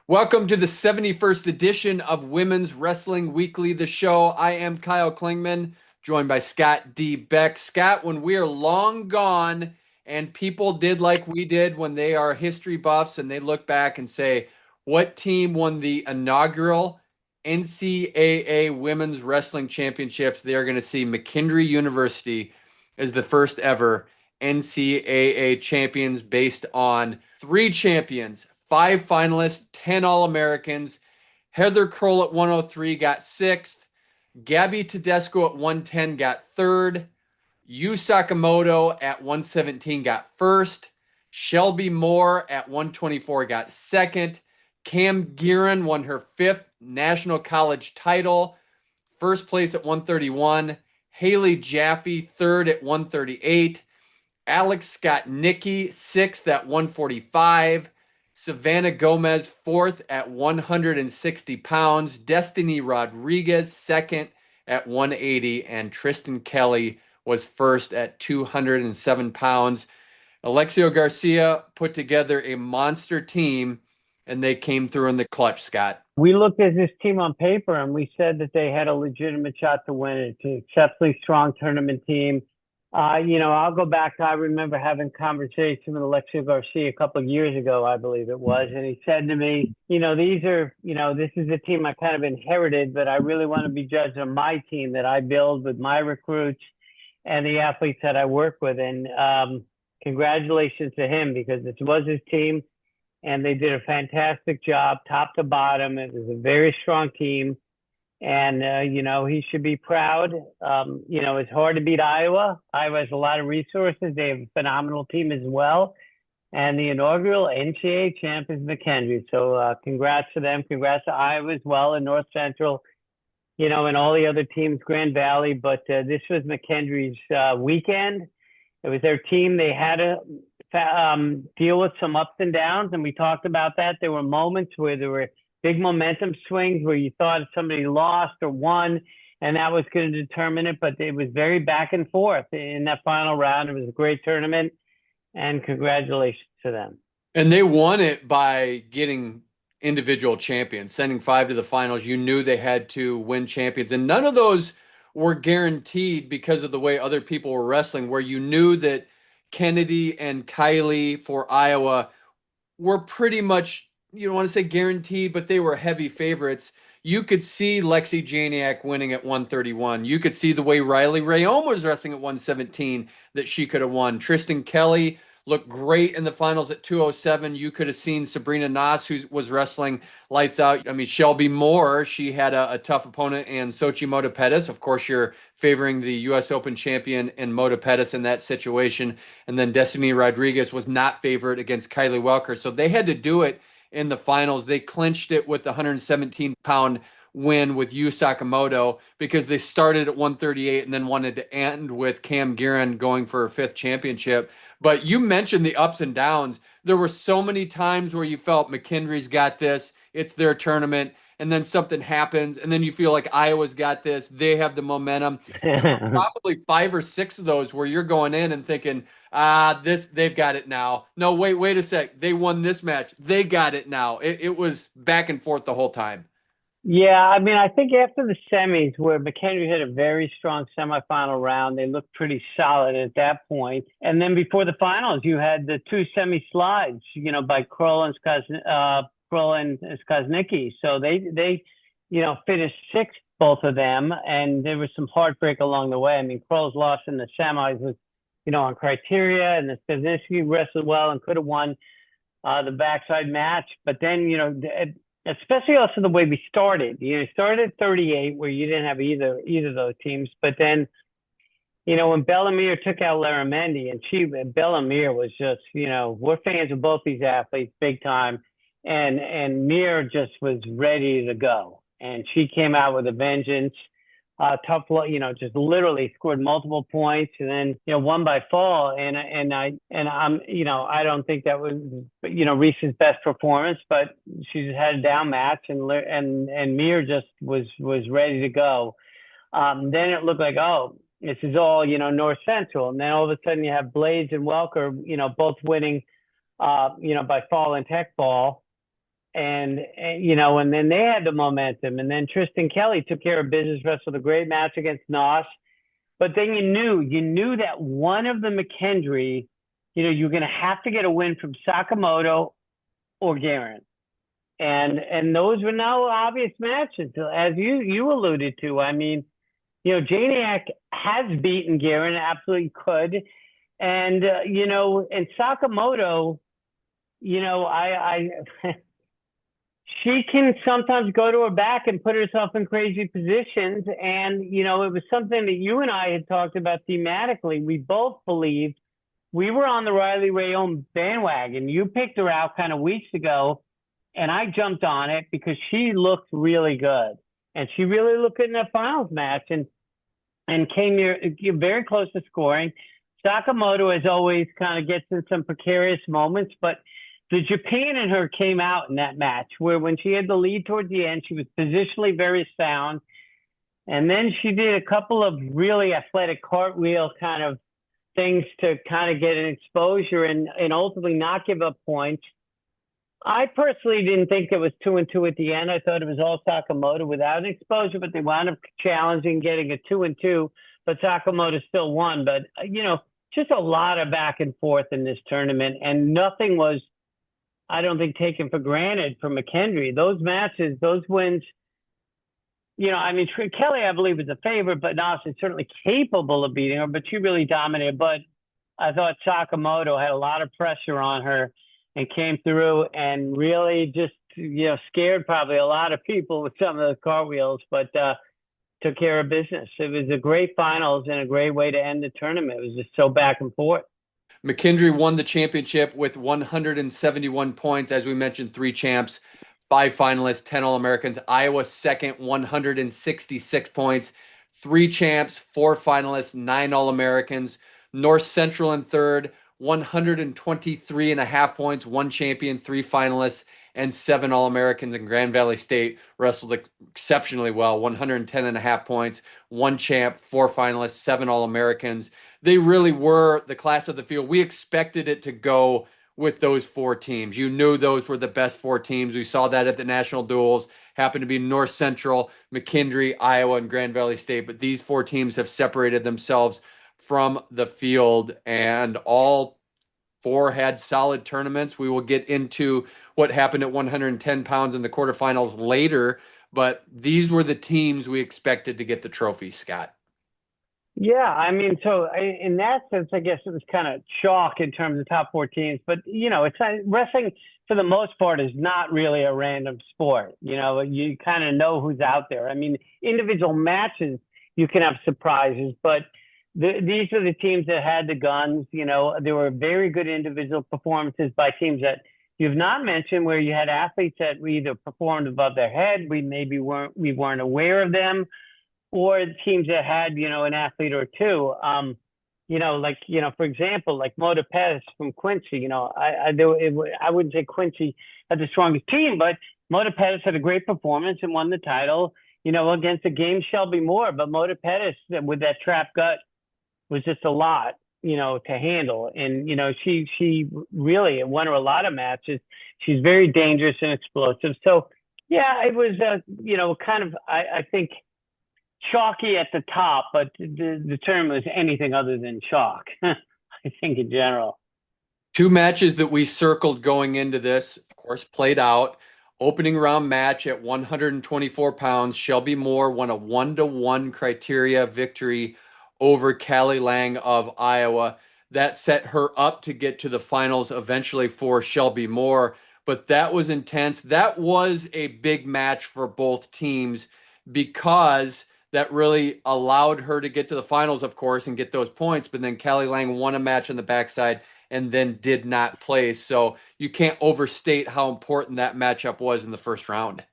Welcome to the 71st edition of Women's Wrestling Weekly, the show. I am Kyle Klingman, joined by Scott D. Beck. Scott, when we are long gone and people did like we did when they are history buffs and they look back and say, what team won the inaugural NCAA Women's Wrestling Championships? They are going to see McKendree University as the first ever NCAA champions based on three champions, five finalists, 10 All-Americans. Heather Kroll at 103 got sixth. Gabby Tedesco at 110 got third. Yu Sakamoto at 117 got first. Shelby Moore at 124 got second. Cam Guerin won her fifth national college title. First place at 131. Haley Jaffe third at 138. Alex Scott Nicky sixth at 145. Savannah Gomez fourth at 160 pounds. Destiny Rodriguez second at 180. And Tristan Kelly was first at 207 pounds. Alexio Garcia put together a monster team, and they came through in the clutch, Scott. We looked at this team on paper, and we said that they had a legitimate shot to win it. It's an exceptionally strong tournament team. I'll go back. I remember having a conversation with Alexio Garcia a couple of years ago, I believe it was. And he said to me, this is a team I kind of inherited, but I really want to be judged on my team that I build with my recruits and the athletes that I work with. And congratulations to him, because this was his team and they did a fantastic job top to bottom. It was a very strong team. And, he should be proud. It's hard to beat Iowa. Iowa has a lot of resources. They have a phenomenal team as well. And the inaugural NCAA champ is McKendree. So congrats to them. Congrats to Iowa as well and North Central, and all the other teams, Grand Valley. But this was McKendree's weekend. It was their team. They had to deal with some ups and downs, and we talked about that. There were moments where there were big momentum swings where you thought somebody lost or won, and that was going to determine it. But it was very back and forth in that final round. It was a great tournament, and congratulations to them. And they won it by getting individual champions, sending five to the finals. You knew they had to win champions, and none of those were guaranteed because of the way other people were wrestling, where you knew that Kennedy and Kylie for Iowa were pretty much, you don't want to say guaranteed, but they were heavy favorites. You could see Lexi Janiak winning at 131. You could see the way Riley Rayome was wrestling at 117 that she could have won. Tristan Kelly looked great in the finals at 207. You could have seen Sabrina Nas, who was wrestling lights out. I mean, Shelby Moore, she had a tough opponent, and Xochitl Mota-Pettis. Of course, you're favoring the U.S. Open champion in Mota-Pettis in that situation. And then Destiny Rodriguez was not favored against Kylie Welker. So they had to do it in the finals. They clinched it with the 117-pound win with Yu Sakamoto because they started at 138 and then wanted to end with Cam Guerin going for a fifth championship. But you mentioned the ups and downs. There were so many times where you felt McKendree's got this, it's their tournament, and then something happens, and then you feel like Iowa's got this, they have the momentum. Probably five or six of those where you're going in and thinking, they've got it now. No, wait a sec. They won this match. They got it now. It was back and forth the whole time. Yeah, I mean, I think after the semis, where McKendree had a very strong semifinal round, they looked pretty solid at that point. And then before the finals, you had the two semi slides, by Kroll and Skosnicki. So they finished sixth, both of them, and there was some heartbreak along the way. I mean, Kroll's loss in the semis was, on criteria, and the Skosnicki wrestled well and could have won the backside match. But then, especially also the way we started. Started at 38, where you didn't have either of those teams. But then, when Bellamir took out Laramendi, and Bellamir was just, we're fans of both these athletes big time, and Mir just was ready to go, and she came out with a vengeance. Tough, just literally scored multiple points, and then won by fall. And I don't think that was Reese's best performance, but she just had a down match, and Mir just was ready to go. Then it looked like, oh, this is all North Central, and then all of a sudden you have Blades and Welker, both winning, by fall and tech ball. and then they had the momentum, and then Tristan Kelly took care of business, wrestled a great match against Nos. But then you knew that one of the McKendree, you're going to have to get a win from Sakamoto or Garren. And those were now obvious matches, as you alluded to. I mean, Janiak has beaten Garren, absolutely could. And Sakamoto, I she can sometimes go to her back and put herself in crazy positions. And, it was something that you and I had talked about thematically. We both believed we were on the Riley Rayón bandwagon. You picked her out kind of weeks ago, and I jumped on it because she looked really good. And she really looked good in that finals match and came near very close to scoring. Sakamoto, as always, kind of gets in some precarious moments, but the Japan in her came out in that match where when she had the lead towards the end, she was positionally very sound. And then she did a couple of really athletic cartwheel kind of things to kind of get an exposure and ultimately not give up points. I personally didn't think it was 2-2 at the end. I thought it was all Sakamoto without an exposure, but they wound up challenging, getting a 2-2, but Sakamoto still won. But, just a lot of back and forth in this tournament, and nothing was, I don't think, taken for granted for McKendree. Those matches, those wins, Kelly, I believe, is a favorite, but Nas is certainly capable of beating her, but she really dominated. But I thought Sakamoto had a lot of pressure on her and came through and really just, scared probably a lot of people with some of the cartwheels, but took care of business. It was a great finals and a great way to end the tournament. It was just so back and forth. McKendree won the championship with 171 points. As we mentioned, 3 champs, 5 finalists, 10 All-Americans. Iowa second, 166 points. 3 champs, 4 finalists, 9 All-Americans. North Central in third, 123 and a half points, 1 champion, 3 finalists, and 7 All-Americans. And Grand Valley State wrestled exceptionally well, 110 and a half points, 1 champ, 4 finalists, 7 All-Americans. They really were the class of the field. We expected it to go with those 4 teams. You knew those were the best 4 teams. We saw that at the national duels. Happened to be North Central, McKendree, Iowa, and Grand Valley State. But these 4 teams have separated themselves from the field, and all 4 had solid tournaments. We will get into what happened at 110 pounds in the quarterfinals later, but these were the teams we expected to get the trophy, Scott. Yeah, so in that sense, I guess it was kind of chalk in terms of top 4 teams. But it's wrestling for the most part is not really a random sport. You kind of know who's out there. Individual matches you can have surprises, but these are the teams that had the guns. There were very good individual performances by teams that you've not mentioned, where you had athletes that either performed above their head, we weren't aware of them, or teams that had, an athlete or two. For example, like Mota-Pettis from Quincy. I wouldn't say Quincy had the strongest team, but Mota-Pettis had a great performance and won the title, against a game Shelby Moore. But Mota-Pettis, with that trap gut, was just a lot, to handle. And, she really won her a lot of matches. She's very dangerous and explosive. So, yeah, it was, kind of, I think, chalky at the top, but the term was anything other than chalk, I think, in general. 2 matches that we circled going into this, of course, played out. Opening round match at 124 pounds. Shelby Moore won a 1-1 criteria victory over Callie Lang of Iowa. That set her up to get to the finals eventually for Shelby Moore, but that was intense. That was a big match for both teams because that really allowed her to get to the finals, of course, and get those points. But then Callie Lang won a match on the backside and then did not play. So you can't overstate how important that matchup was in the first round.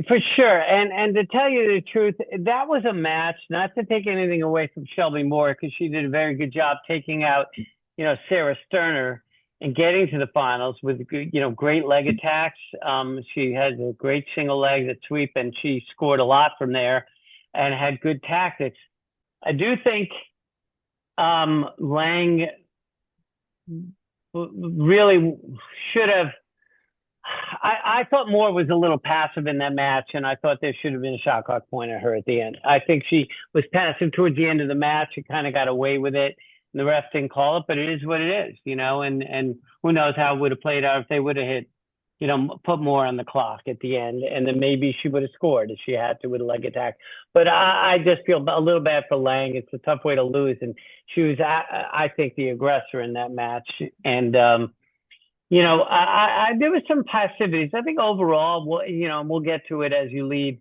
For sure. And to tell you the truth, that was a match, not to take anything away from Shelby Moore, because she did a very good job taking out, Sarah Sterner and getting to the finals with, great leg attacks. She has a great single leg that sweep, and she scored a lot from there and had good tactics. I do think Lang really should have I thought Moore was a little passive in that match, and I thought there should have been a shot clock point at her at the end. I think she was passive towards the end of the match. She kind of got away with it. And the ref didn't call it, but it is what it is, and who knows how it would have played out if they would have hit, put more on the clock at the end, and then maybe she would have scored if she had to with a leg attack. But I just feel a little bad for Lang. It's a tough way to lose, and she was, I think, the aggressor in that match, and there was some passivities. I think overall, we'll get to it as you lead.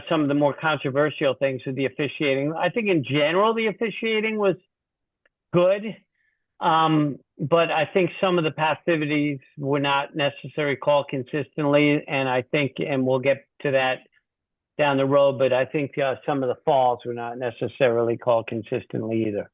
Some of the more controversial things with the officiating. I think in general the officiating was good, but I think some of the passivities were not necessarily called consistently, and I think, and we'll get to that down the road. But I think some of the falls were not necessarily called consistently either.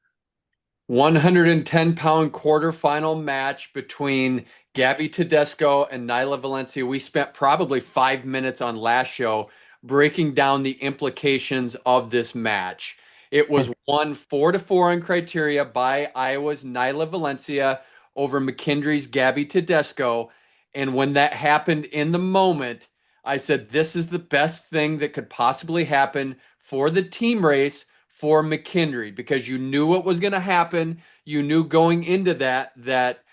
110-pound quarterfinal match between Gabby Tedesco and Nyla Valencia. We spent probably 5 minutes on last show breaking down the implications of this match. It was won 4-4 in criteria by Iowa's Nyla Valencia over McKendree's Gabby Tedesco. And when that happened in the moment, I said, this is the best thing that could possibly happen for the team race for McKendree, because you knew what was going to happen. You knew going into that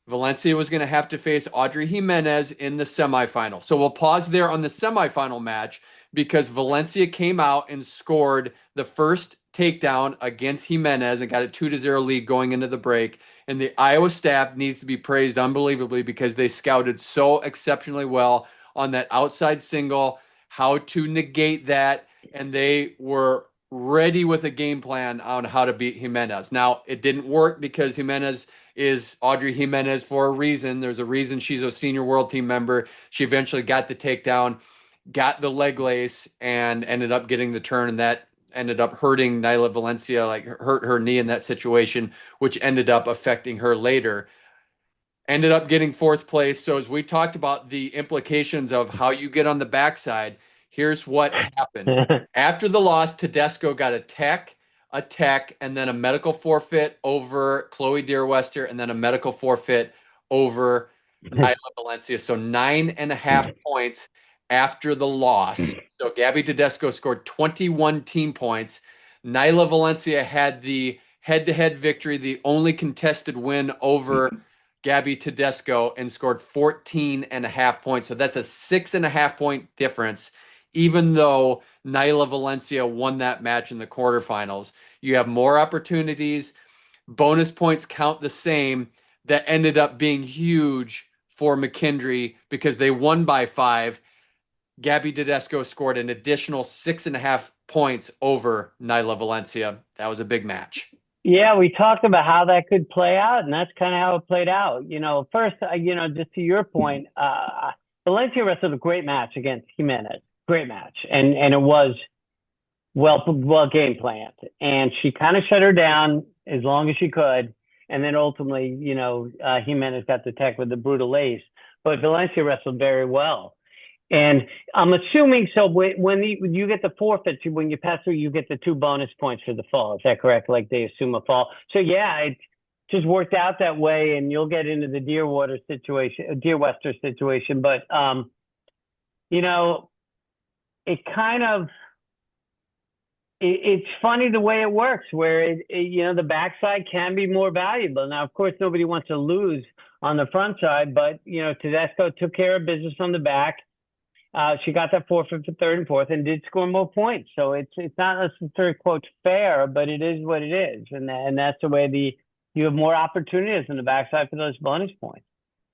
Valencia was going to have to face Audrey Jimenez in the semifinal. So we'll pause there on the semifinal match because Valencia came out and scored the first takedown against Jimenez and got a 2-0 lead going into the break. And the Iowa staff needs to be praised unbelievably because they scouted so exceptionally well on that outside single, how to negate that, and they were ready with a game plan on how to beat Jimenez. Now, it didn't work because Jimenez is Audrey Jimenez for a reason. There's a reason she's a senior world team member. She eventually got the takedown, got the leg lace, and ended up getting the turn, and that ended up hurting Nyla Valencia, like hurt her knee in that situation, which ended up affecting her later. Ended up getting fourth place. So as we talked about the implications of how you get on the backside, here's what happened. After the loss, Tedesco got a tech, and then a medical forfeit over Chloe Deerwester, and then a medical forfeit over Nyla Valencia. So 9.5 points after the loss. So Gabby Tedesco scored 21 team points. Nyla Valencia had the head-to-head victory, the only contested win over Gabby Tedesco, and scored 14.5 points. So that's a 6.5 point difference. Even though Nyla Valencia won that match in the quarterfinals, you have more opportunities. Bonus points count the same. That ended up being huge for McKendree because they won by 5. Gabby Tedesco scored an additional 6.5 points over Nyla Valencia. That was a big match. Yeah, we talked about how that could play out, and that's kind of how it played out. First, just to your point, Valencia wrestled a great match against Jimenez. Great match. And it was well game planned. And she kind of shut her down as long as she could. And then ultimately, Jimenez got the tech with the brutal ace. But Valencia wrestled very well. And I'm assuming, so when you get the forfeit, when you pass through, you get the 2 bonus points for the fall. Is that correct? Like they assume a fall. So yeah, it just worked out that way, and you'll get into the Deerwester situation. But, it kind of, it's funny the way it works where the backside can be more valuable. Now, of course, nobody wants to lose on the front side, but, Tedesco took care of business on the back. She got that forfeit for third and fourth and did score more points. So it's not necessarily, quote, fair, but it is what it is. And that's the way you have more opportunities in the backside for those bonus points.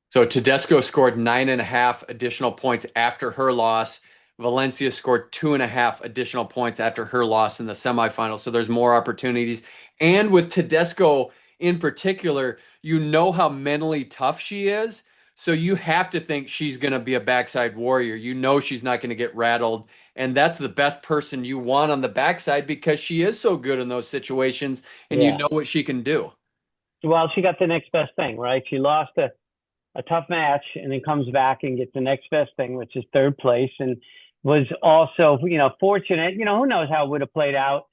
So Tedesco scored 9.5 additional points after her loss. Valencia scored 2.5 additional points after her loss in the semifinals. So there's more opportunities. And with Tedesco in particular, you know how mentally tough she is. So you have to think she's going to be a backside warrior. You know she's not going to get rattled. And that's the best person you want on the backside because she is so good in those situations and you know what she can do. Well, she got the next best thing, right? She lost a tough match and then comes back and gets the next best thing, which is third place, and was also, fortunate. Who knows how it would have played out.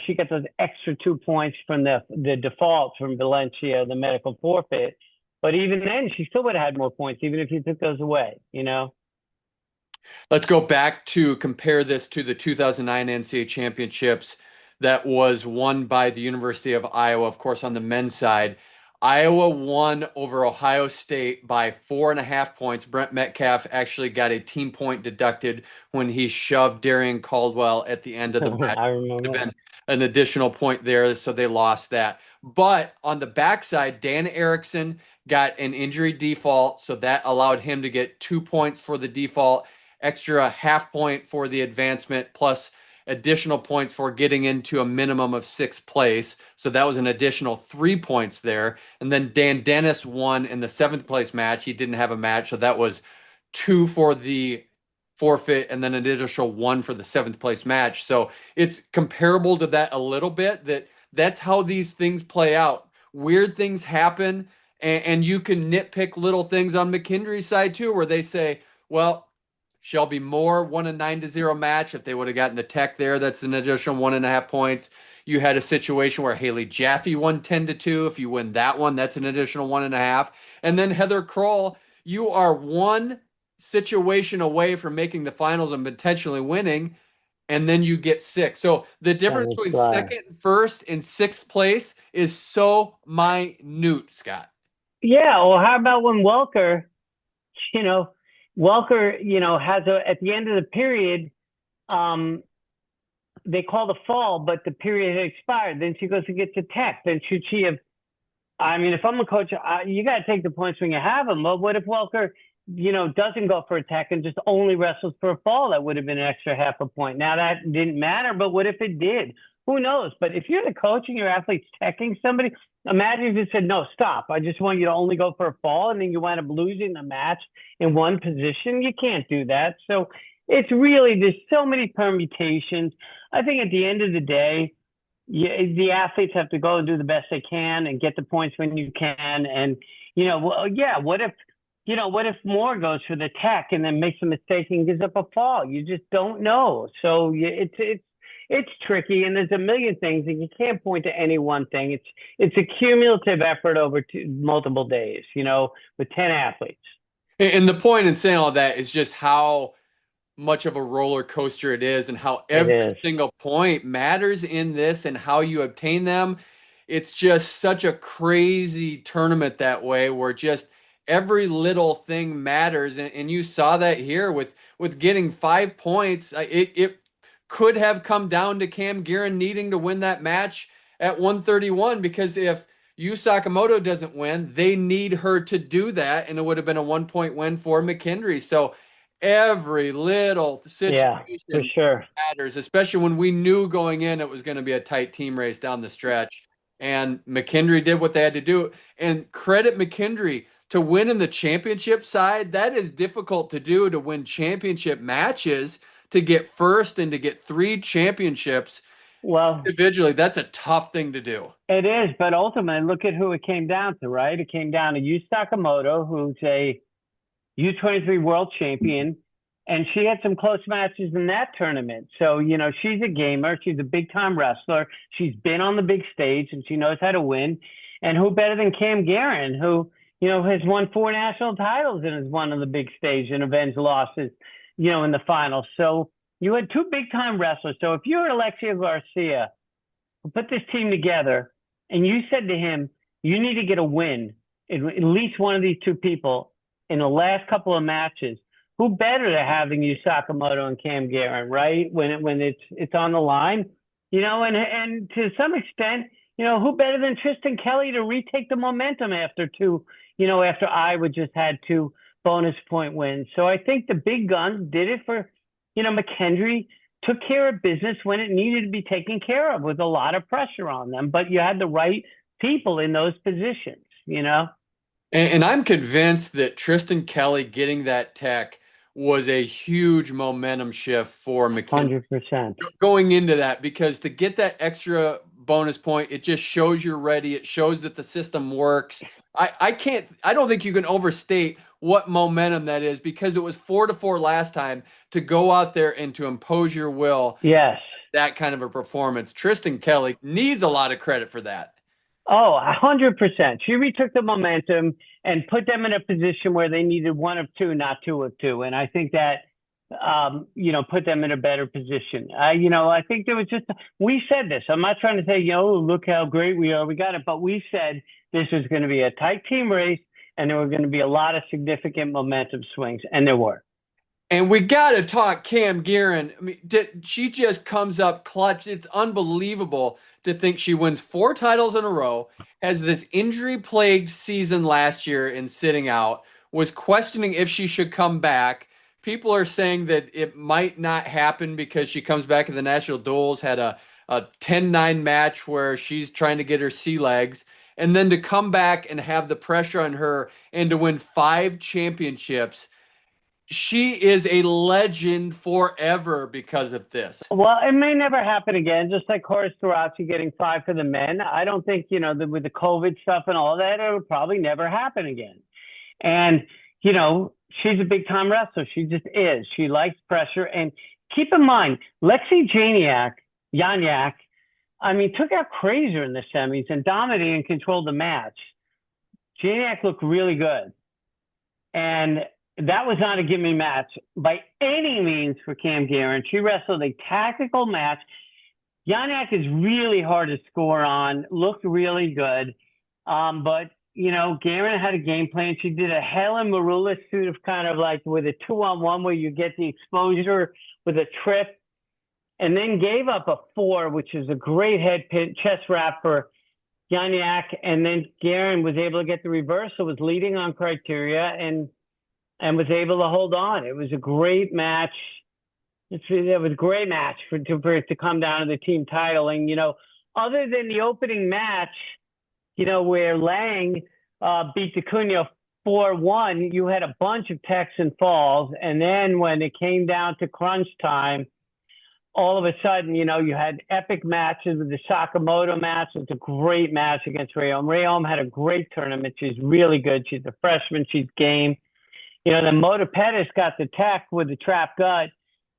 She got those extra 2 points from the default from Valencia, the medical forfeit. But even then, she still would have had more points, even if you took those away, you know? Let's go back to compare this to the 2009 NCAA championships that was won by the University of Iowa, of course, on the men's side. Iowa won over Ohio State by 4.5 points. Brent Metcalf actually got a team point deducted when he shoved Darian Caldwell at the end of the match. I Would have remember. been an additional point there, so they lost that. But on the backside, Dan Erickson got an injury default, so that allowed him to get 2 points for the default, extra half point for the advancement, plus additional points for getting into a minimum of sixth place. So that was an additional 3 points there. And then Dan Dennis won in the seventh place match. He didn't have a match, so that was 2 for the forfeit and then an additional 1 for the seventh place match. So it's comparable to that a little bit. That's how these things play out. Weird things happen, and you can nitpick little things on McKendree's side too, where they say, well, Shelby Moore won a 9-0 match. If they would have gotten the tech there, that's an additional 1.5 points. You had a situation where Haley Jaffe won 10-2. If you win that one, that's an additional 1.5. And then Heather Kroll, you are one situation away from making the finals and potentially winning, and then you get six. So the difference That between was, second, first, and sixth place is so minute, Scott. yeah. Well, how about when Welker, you know, Welker, has at the end of the period, um, they call the fall, but the period had expired. Then she goes to get the tech. Then should she have? I mean, if I'm a coach, you got to take the points when you have them. But what if Welker, doesn't go for a tech and just only wrestles for a fall? That would have been an extra half a point. Now that didn't matter, but what if it did? Who knows? But if you're the coach and your athlete's teching somebody, imagine if you said, no, stop. I just want you to only go for a fall. And then you wind up losing the match in one position. You can't do that. So it's really, there's so many permutations. I think at the end of the day, the athletes have to go and do the best they can and get the points when you can. And, what if Moore goes for the tech and then makes a mistake and gives up a fall? You just don't know. So it's tricky, and there's a million things, and you can't point to any one thing. It's a cumulative effort over multiple days, with 10 athletes. And the point in saying all that is just how much of a roller coaster it is and how It every is. single point matters in this and how you obtain them. It's just such a crazy tournament that way where just every little thing matters. And you saw that here with getting 5 points. It could have come down to Cam Garren needing to win that match at 131, because if Sakamoto doesn't win, they need her to do that, and it would have been a 1 point win for McKendree. So every little Yeah, for situation sure. matters, especially when we knew going in it was going to be a tight team race down the stretch. And McKendree did what they had to do. And credit McKendree to win in the championship side. That is difficult to do, to win championship matches, to get first and to get 3 championships Well, individually. That's a tough thing to do. it is, but ultimately, look at who it came down to, right? It came down to Sakamoto, who's a U23 world champion, and she had some close matches in that tournament. So, she's a gamer. She's a big time wrestler. She's been on the big stage and she knows how to win. And who better than Cam Garren, who, has won 4 national titles and has won on the big stage and avenged losses, in the finals. So you had 2 big time wrestlers. So if you're Alexia Garcia, who put this team together, and you said to him, you need to get a win, at least one of these 2 people in the last couple of matches, who better to having you Sakamoto and Cam Garren, right? When it's on the line, and to some extent, who better than Tristan Kelly to retake the momentum after after Iowa just had 2 bonus point wins. So I think the big guns did it for, McKendree took care of business when it needed to be taken care of with a lot of pressure on them, but you had the right people in those positions. And I'm convinced that Tristan Kelly getting that tech was a huge momentum shift for McKinness 100%. going into that, because to get that extra bonus point, it just shows you're ready. It shows that the system works. I don't think you can overstate what momentum that is, because it was 4-4 last time. To go out there and to impose your will, Yes. that kind of a performance. Tristan Kelly needs a lot of credit for that. Oh, 100%. She retook the momentum and put them in a position where they needed one of two, not two of two. And I think that, put them in a better position. I think there was just, we said this. I'm not trying to say, look how great we are. We got it. But we said this was going to be a tight team race and there were going to be a lot of significant momentum swings. And there were. And we got to talk Cam Guerin. I mean, she just comes up clutch. It's unbelievable to think she wins 4 titles in a row, has this injury-plagued season last year in sitting out, was questioning if she should come back. People are saying that it might not happen because she comes back in the national duels, had a 10-9 match where she's trying to get her sea legs, and then to come back and have the pressure on her and to win 5 championships. She is a legend forever because of this. Well, it may never happen again, just like Horace Taurasi getting five for the men. I don't think, with the COVID stuff and all that, it'll probably never happen again. And, she's a big time wrestler. She just is. She likes pressure. And keep in mind, Lexi Janiak, I mean, took out Crazier in the semis and dominated and controlled the match. Janiak looked really good. And that was not a gimme match by any means for Cam Guerin. She wrestled a tactical match. Janiak is really hard to score on, looked really good. But Garren had a game plan. She did a Helen Marula suit of kind of like with a 2-on-1 where you get the exposure with a trip, and then gave up a 4, which is a great head pin, chest wrap for Janiak. And then Garren was able to get the reversal, was leading on criteria, and was able to hold on. It was a great match. It was a great match for it to come down to the team title. And, other than the opening match, where Lang beat DeCunha 4-1, you had a bunch of Texan falls. And then when it came down to crunch time, all of a sudden, you had epic matches with the Sakamoto match. It was a great match against Rewa. Rewa had a great tournament. She's really good. She's a freshman. She's game. Then Mota-Pettis got the tech with the trap gut,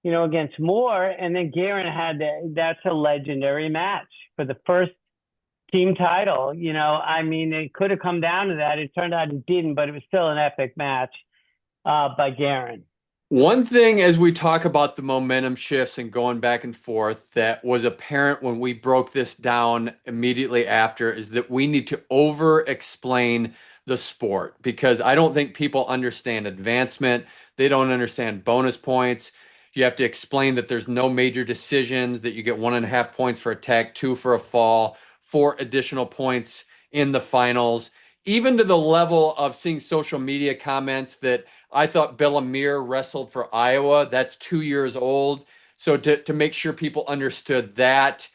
against Moore. And then Garren had that's a legendary match for the first team title. I mean, it could have come down to that. It turned out it didn't, but it was still an epic match by Garren. One thing as we talk about the momentum shifts and going back and forth that was apparent when we broke this down immediately after is that we need to over explain the sport because I don't think people understand advancement. They don't understand bonus points. You have to explain that there's no major decisions, that you get 1.5 points for a tag, 2 for a fall, 4 additional points in the finals, even to the level of seeing social media comments that I thought Bellamir wrestled for Iowa. That's 2 years old. So to make sure people understood that,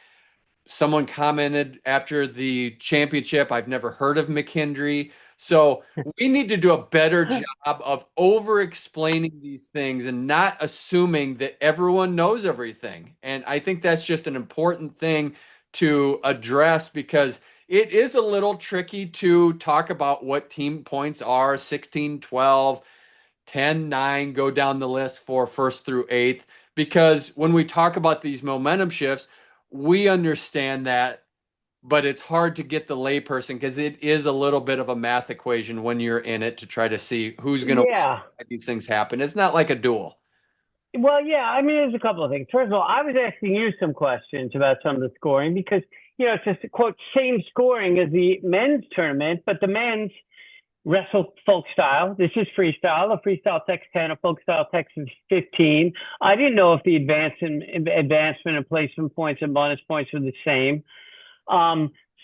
someone commented after the championship, I've never heard of McKendree. So we need to do a better job of over explaining these things and not assuming that everyone knows everything. And I think that's just an important thing to address because it is a little tricky to talk about what team points are 16, 12, 10, 9, go down the list for first through eighth. Because when we talk about these momentum shifts, we understand that, but it's hard to get the layperson because it is a little bit of a math equation when you're in it to try to see who's going to Yeah. win these things happen. It's not like a duel. Well, yeah. I mean, there's a couple of things. First of all, I was asking you some questions about some of the scoring because, it's just, quote, same scoring as the men's tournament, but the men's wrestle folk style. This is freestyle. A freestyle text 10, a folk style text is 15. I didn't know if the advancement and placement points and bonus points were the same.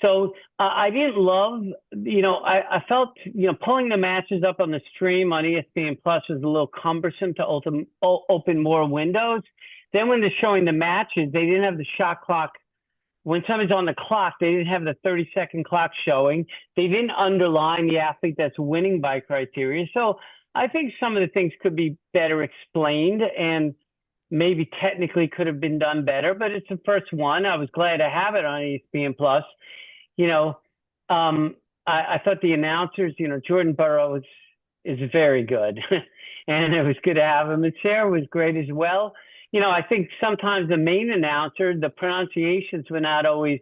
So I didn't love, I felt, pulling the matches up on the stream on ESPN Plus was a little cumbersome to open more windows. Then when they're showing the matches, they didn't have the shot clock. When somebody's on the clock, they didn't have the 30-second clock showing. They didn't underline the athlete that's winning by criteria. So I think some of the things could be better explained and maybe technically could have been done better, but it's the first one. I was glad to have it on ESPN Plus. I thought the announcers, Jordan Burroughs is very good, and it was good to have him. And Sarah was great as well. I think sometimes the main announcer, the pronunciations were not always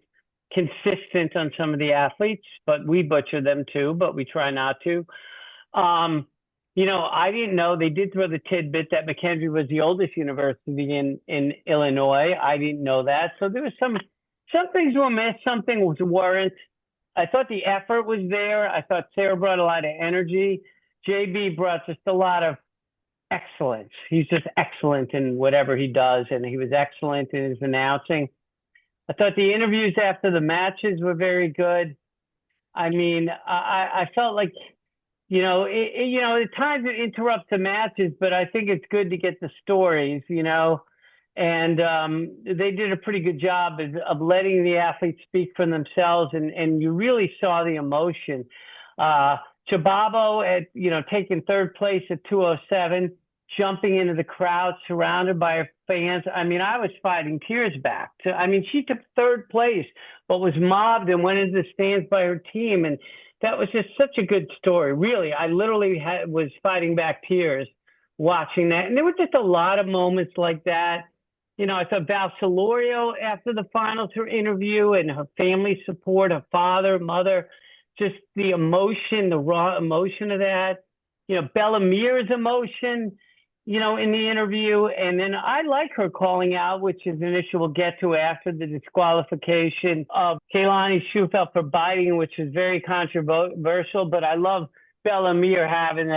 consistent on some of the athletes, but we butcher them too, but we try not to. Um, I didn't know they did throw the tidbit that McKendree was the oldest university in Illinois. I didn't know that. So there was some things were missed, some things weren't. I thought the effort was there. I thought Sarah brought a lot of energy. JB brought just a lot of excellence. He's just excellent in whatever he does, and he was excellent in his announcing. I thought the interviews after the matches were very good. I mean, I felt like, at times it interrupts the matches, but I think it's good to get the stories. And they did a pretty good job of letting the athletes speak for themselves, and you really saw the emotion. Chababo taking third place at 207, jumping into the crowd, surrounded by her fans. I mean, I was fighting tears back. She took third place, but was mobbed and went into the stands by her team, and that was just such a good story. Really, I literally was fighting back tears watching that, and there were just a lot of moments like that. I thought Val Solorio after the finals, her interview and her family support, her father, mother, just the emotion, the raw emotion of that. Bellamir's emotion, in the interview. And then I like her calling out, which is an issue we'll get to after the disqualification of Kaylani Schufelt for biting, which is very controversial. But I love Bellamir having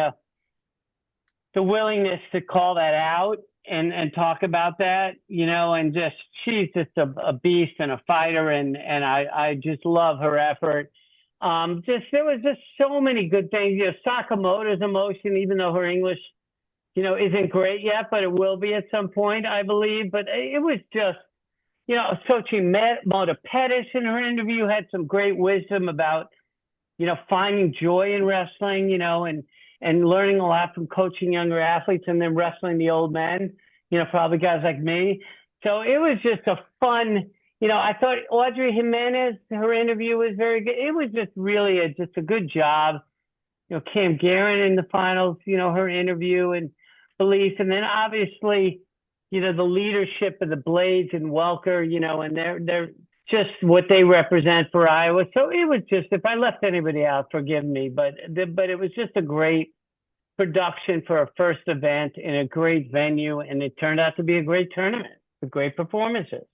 the willingness to call that out and talk about that, and she's just a beast and a fighter. And I just love her effort. There was just so many good things. Sakamoto's emotion, even though her English, isn't great yet, but it will be at some point, I believe. But it was just, Xochitl Mota-Pettis in her interview had some great wisdom about, finding joy in wrestling, and learning a lot from coaching younger athletes and then wrestling the old men, probably guys like me. So it was just a fun. I thought Audrey Jimenez, her interview was very good. It was just really just a good job. Cam Garren in the finals, her interview and belief. And then obviously, the leadership of the Blades and Welker, and they're just what they represent for Iowa. So it was just, if I left anybody out, forgive me, but it was just a great production for a first event in a great venue. And it turned out to be a great tournament with great performances.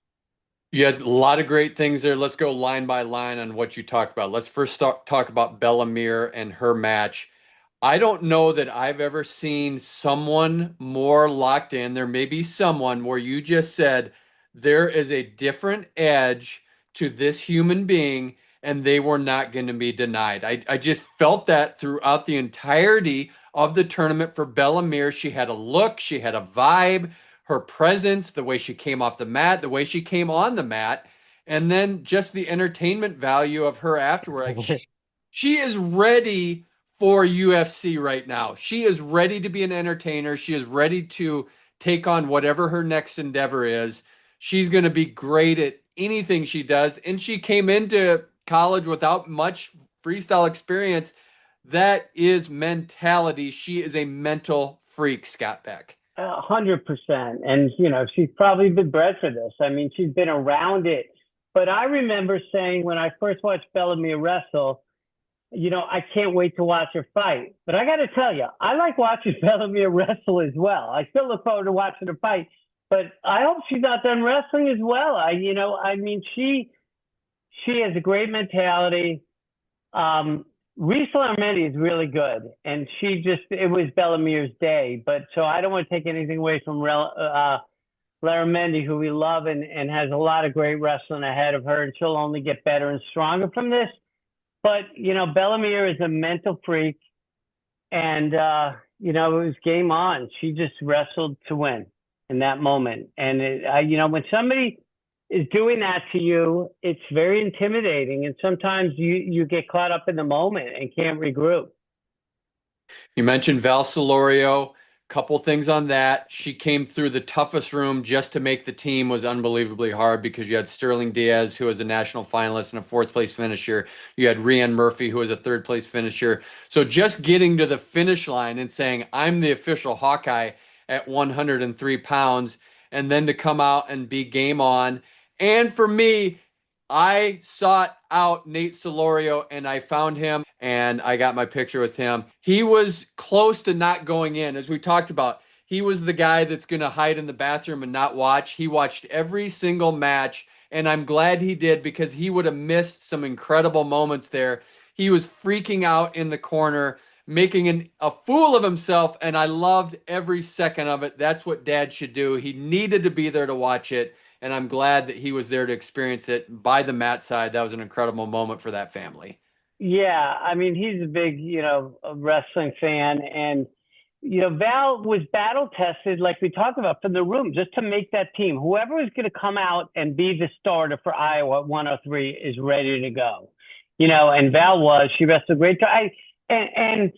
You had a lot of great things there. Let's go line by line on what you talked about. Let's first talk about Bellamir and her match. I don't know that I've ever seen someone more locked in. There may be someone where you just said there is a different edge to this human being, and they were not going to be denied. I just felt that throughout the entirety of the tournament for Bellamir. She had a look, she had a vibe, her presence, the way she came off the mat, the way she came on the mat, and then just the entertainment value of her afterward. Like she is ready for UFC right now. She is ready to be an entertainer. She is ready to take on whatever her next endeavor is. She's going to be great at anything she does. And she came into college without much freestyle experience. That is mentality. She is a mental freak, Scott Beck. 100%. And, she's probably been bred for this. She's been around it. But I remember saying when I first watched Bellamir wrestle, I can't wait to watch her fight. But I got to tell you, I like watching Bellamir wrestle as well. I still look forward to watching her fight. But I hope she's not done wrestling as well. She has a great mentality. Reese Laramendi is really good, and it was Bellamir's day. But so I don't want to take anything away from Laramendi, who we love and has a lot of great wrestling ahead of her, and she'll only get better and stronger from this. But, Bellamir is a mental freak, and, it was game on. She just wrestled to win in that moment. And, when somebody is doing that to you, it's very intimidating. And sometimes you get caught up in the moment and can't regroup. You mentioned Val Solorio. Couple things on that. She came through the toughest room just to make the team was unbelievably hard because you had Sterling Diaz, who was a national finalist and a fourth place finisher. You had Rhiann Murphy, who was a third place finisher. So just getting to the finish line and saying, I'm the official Hawkeye at 103 pounds, and then to come out and be game on. And for me, I sought out Nate Solorio and I found him and I got my picture with him. He was close to not going in, as we talked about. He was the guy that's going to hide in the bathroom and not watch. He watched every single match, and I'm glad he did because he would have missed some incredible moments there. He was freaking out in the corner, making a fool of himself, and I loved every second of it. That's what Dad should do. He needed to be there to watch it, and I'm glad that he was there to experience it by the mat side. That was an incredible moment for that family. Yeah, I mean, he's a big, wrestling fan. And, Val was battle tested, like we talked about, from the room just to make that team. Whoever is going to come out and be the starter for Iowa at 103 is ready to go. And Val was, she wrestled great. And,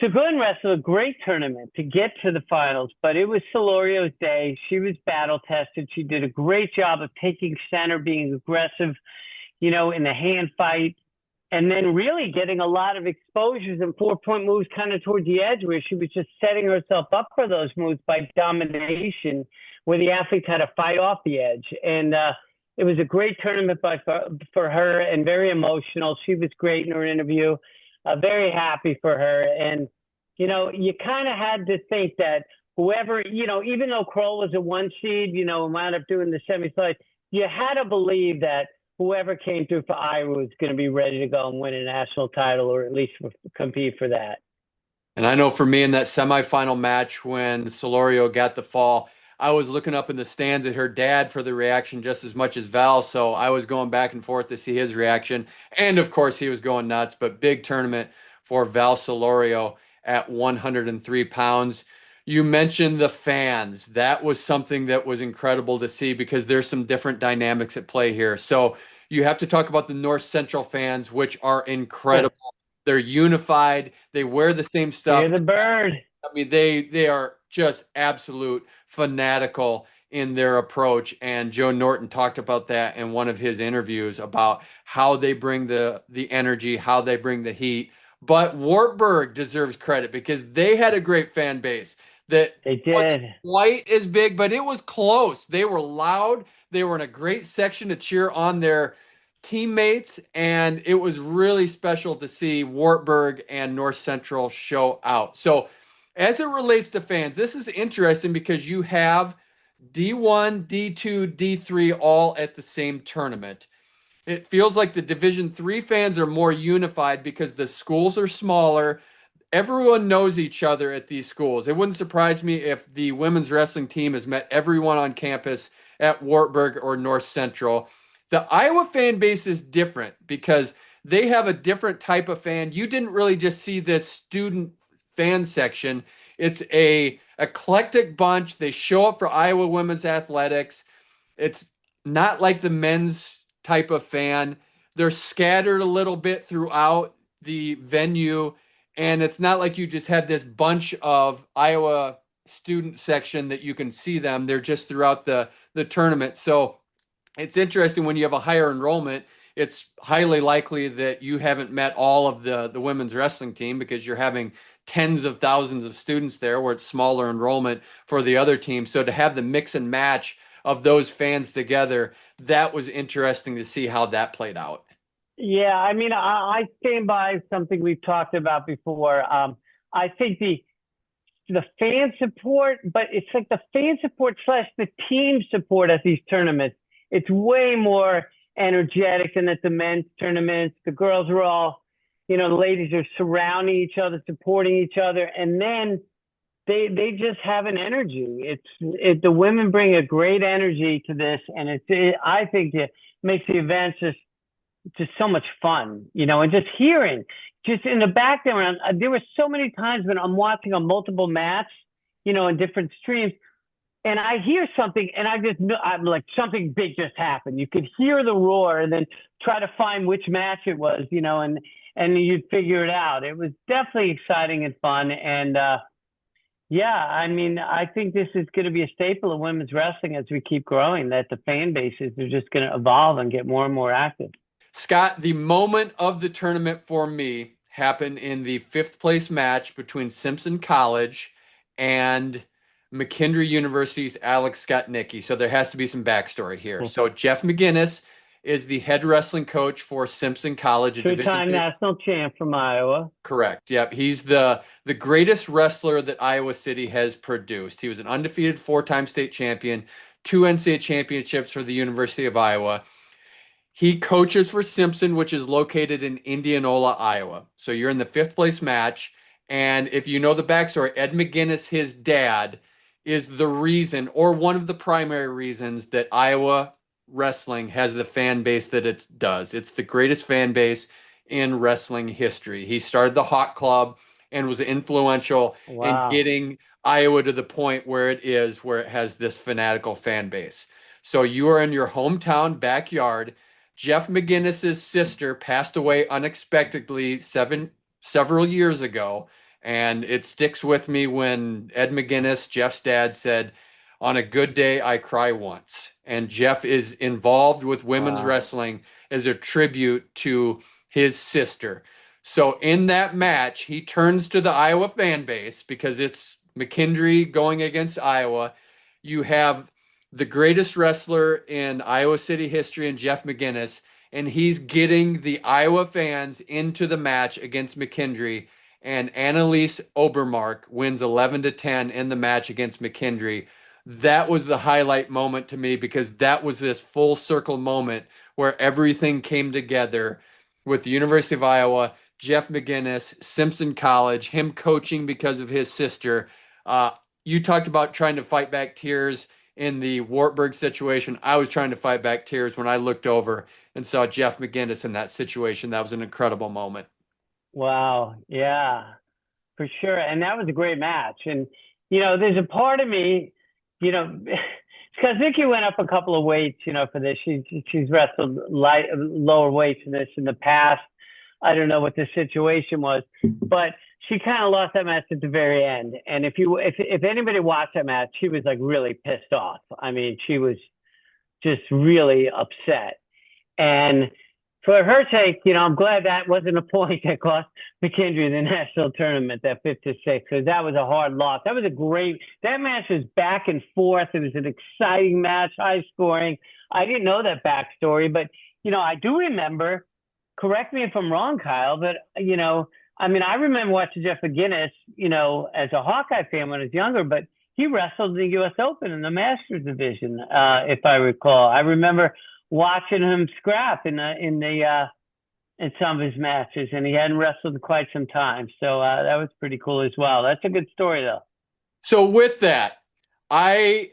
to go and wrestle a great tournament to get to the finals, but it was Solorio's day. She was battle tested. She did a great job of taking center, being aggressive, in the hand fight, and then really getting a lot of exposures and 4-point moves kind of towards the edge where she was just setting herself up for those moves by domination, where the athletes had to fight off the edge. And it was a great tournament for her and very emotional. She was great in her interview. Very happy for her. And, you kind of had to think that whoever, even though Kroll was a 1 seed, and wound up doing the semifinals, you had to believe that whoever came through for Iowa was going to be ready to go and win a national title, or at least compete for that. And I know for me in that semifinal match when Solorio got the fall, I was looking up in the stands at her dad for the reaction just as much as Val. So I was going back and forth to see his reaction. And of course, he was going nuts. But big tournament for Val Solorio at 103 pounds. You mentioned the fans. That was something that was incredible to see because there's some different dynamics at play here. So you have to talk about the North Central fans, which are incredible. They're unified. They wear the same stuff. Hear the bird. I mean, they are just absolute fanatical in their approach. And Joe Norton talked about that in one of his interviews about how they bring the energy, how they bring the heat. But Wartburg deserves credit because they had a great fan base that They wasn't did. quite as big, but it was close. They were loud. They were in a great section to cheer on their teammates, and it was really special to see Wartburg and North Central show out. So, as it relates to fans, this is interesting because you have D1, D2, D3 all at the same tournament. It feels like the Division 3 fans are more unified because the schools are smaller. Everyone knows each other at these schools. It wouldn't surprise me if the women's wrestling team has met everyone on campus at Wartburg or North Central. The Iowa fan base is different because they have a different type of fan. You didn't really just see this student fan section. It's a eclectic bunch. They show up for Iowa women's athletics. It's not like the men's type of fan. They're scattered a little bit throughout the venue, and it's not like you just have this bunch of Iowa student section that you can see them. They're just throughout the tournament. So it's interesting when you have a higher enrollment, it's highly likely that you haven't met all of the women's wrestling team because you're having tens of thousands of students there where it's smaller enrollment for the other team. So to have the mix and match of those fans together, that was interesting to see how that played out. Yeah, I mean, I stand by something we've talked about before. I think the fan support, but it's like the fan support slash the team support at these tournaments. It's way more energetic than at the men's tournaments. The girls are all, the ladies are surrounding each other, supporting each other, and then they just have an energy. The women bring a great energy to this, and I think it makes the events just so much fun, and just hearing, just in the background, there were so many times when I'm watching a multiple match, in different streams, and I hear something, and I'm like, something big just happened. You could hear the roar, and then try to find which match it was, and you'd figure it out. It was definitely exciting and fun, and yeah, I mean, I think this is going to be a staple of women's wrestling as we keep growing. That the fan bases are just going to evolve and get more and more active. Scott, the moment of the tournament for me happened in the fifth place match between Simpson College and McKendree University's Alex Skotnicki. So there has to be some backstory here. So Jeff McGinness is the head wrestling coach for Simpson College, a Division Two-time three. national champ from Iowa. Correct. Yep. He's the greatest wrestler that Iowa City has produced. He was an undefeated four-time state champion, two NCAA championships for the University of Iowa. He coaches for Simpson, which is located in Indianola, Iowa. So you're in the fifth place match. And if you know the backstory, Ed McGinness, his dad, is the reason or one of the primary reasons that Iowa wrestling has the fan base that it does. It's the greatest fan base in wrestling history. He started the Hawk Club and was influential in Wow. getting Iowa to the point where it is, where it has this fanatical fan base. So you are in your hometown backyard. Jeff McGinness's sister passed away unexpectedly several years ago, and it sticks with me when Ed McGinness, Jeff's dad, said, "On a good day, I cry once." And Jeff is involved with women's Wow. wrestling as a tribute to his sister. So in that match, he turns to the Iowa fan base because it's McKendree going against Iowa. You have the greatest wrestler in Iowa City history and Jeff McGinness, and he's getting the Iowa fans into the match against McKendree. And Annalise Obermark wins 11-10 in the match against McKendree. That was the highlight moment to me because that was this full circle moment where everything came together with the University of Iowa, Jeff McGinness, Simpson College, him coaching because of his sister. Uh, you talked about trying to fight back tears in the Wartburg situation. I was trying to fight back tears when I looked over and saw Jeff McGinnis in that situation. That was an incredible moment. Wow. Yeah, for sure. And that was a great match. And, there's a part of me, because Vicky went up a couple of weights, for this. She's wrestled lower weights in this in the past. I don't know what the situation was, but she kind of lost that match at the very end. And if anybody watched that match, she was like really pissed off. I mean, she was just really upset. And for her sake, I'm glad that wasn't a point that cost McKendree the national tournament, that 5-6, because that was a hard loss. That match was back and forth. It was an exciting match, high scoring. I didn't know that backstory, but, I do remember, correct me if I'm wrong, Kyle, but, I remember watching Jeff McGinnis, as a Hawkeye fan when I was younger, but he wrestled in the U.S. Open in the Masters division, if I recall. I remember watching him scrap in some of his matches, and he hadn't wrestled in quite some time. So that was pretty cool as well. That's a good story, though. So with that, I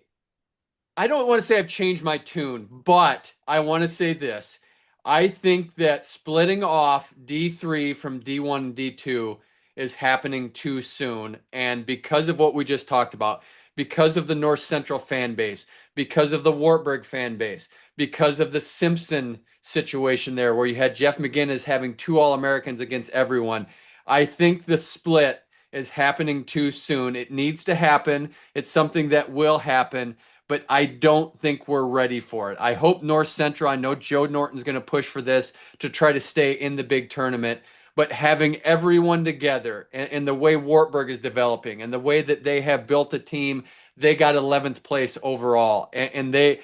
I don't want to say I've changed my tune, but I want to say this. I think that splitting off D3 from D1 and D2 is happening too soon. And because of what we just talked about, because of the North Central fan base, because of the Wartburg fan base, because of the Simpson situation there where you had Jeff McGinness having two All-Americans against everyone, I think the split is happening too soon. It needs to happen. It's something that will happen, but I don't think we're ready for it. I hope North Central, I know Joe Norton's going to push for this to try to stay in the big tournament, but having everyone together and the way Wartburg is developing and the way that they have built a team, they got 11th place overall, and they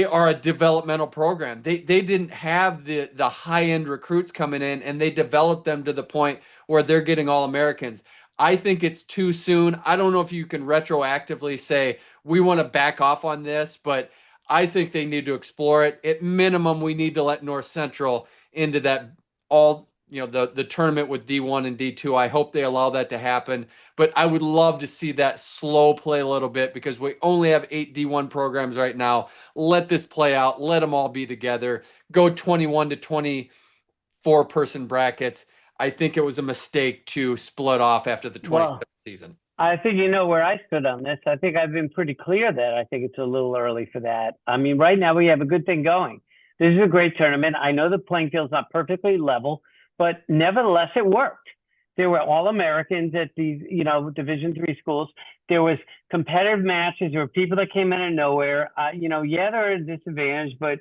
are a developmental program. They didn't have the high end recruits coming in, and they developed them to the point where they're getting All Americans. I think it's too soon. I don't know if you can retroactively say we want to back off on this, but I think they need to explore it. At minimum, we need to let North Central into that all the tournament with D1 and D2. I hope they allow that to happen, but I would love to see that slow play a little bit because we only have 8 D1 programs right now. Let this play out. Let them all be together. Go 21 to 24 person brackets. I think it was a mistake to split off after the 27th Well, season. I think you know where I stood on this. I think I've been pretty clear that I think it's a little early for that. I mean, right now we have a good thing going. This is a great tournament. I know the playing field's not perfectly level, but nevertheless, it worked. There were all Americans at these, Division III schools. There was competitive matches. There were people that came out of nowhere. Yeah, they're at a disadvantage, but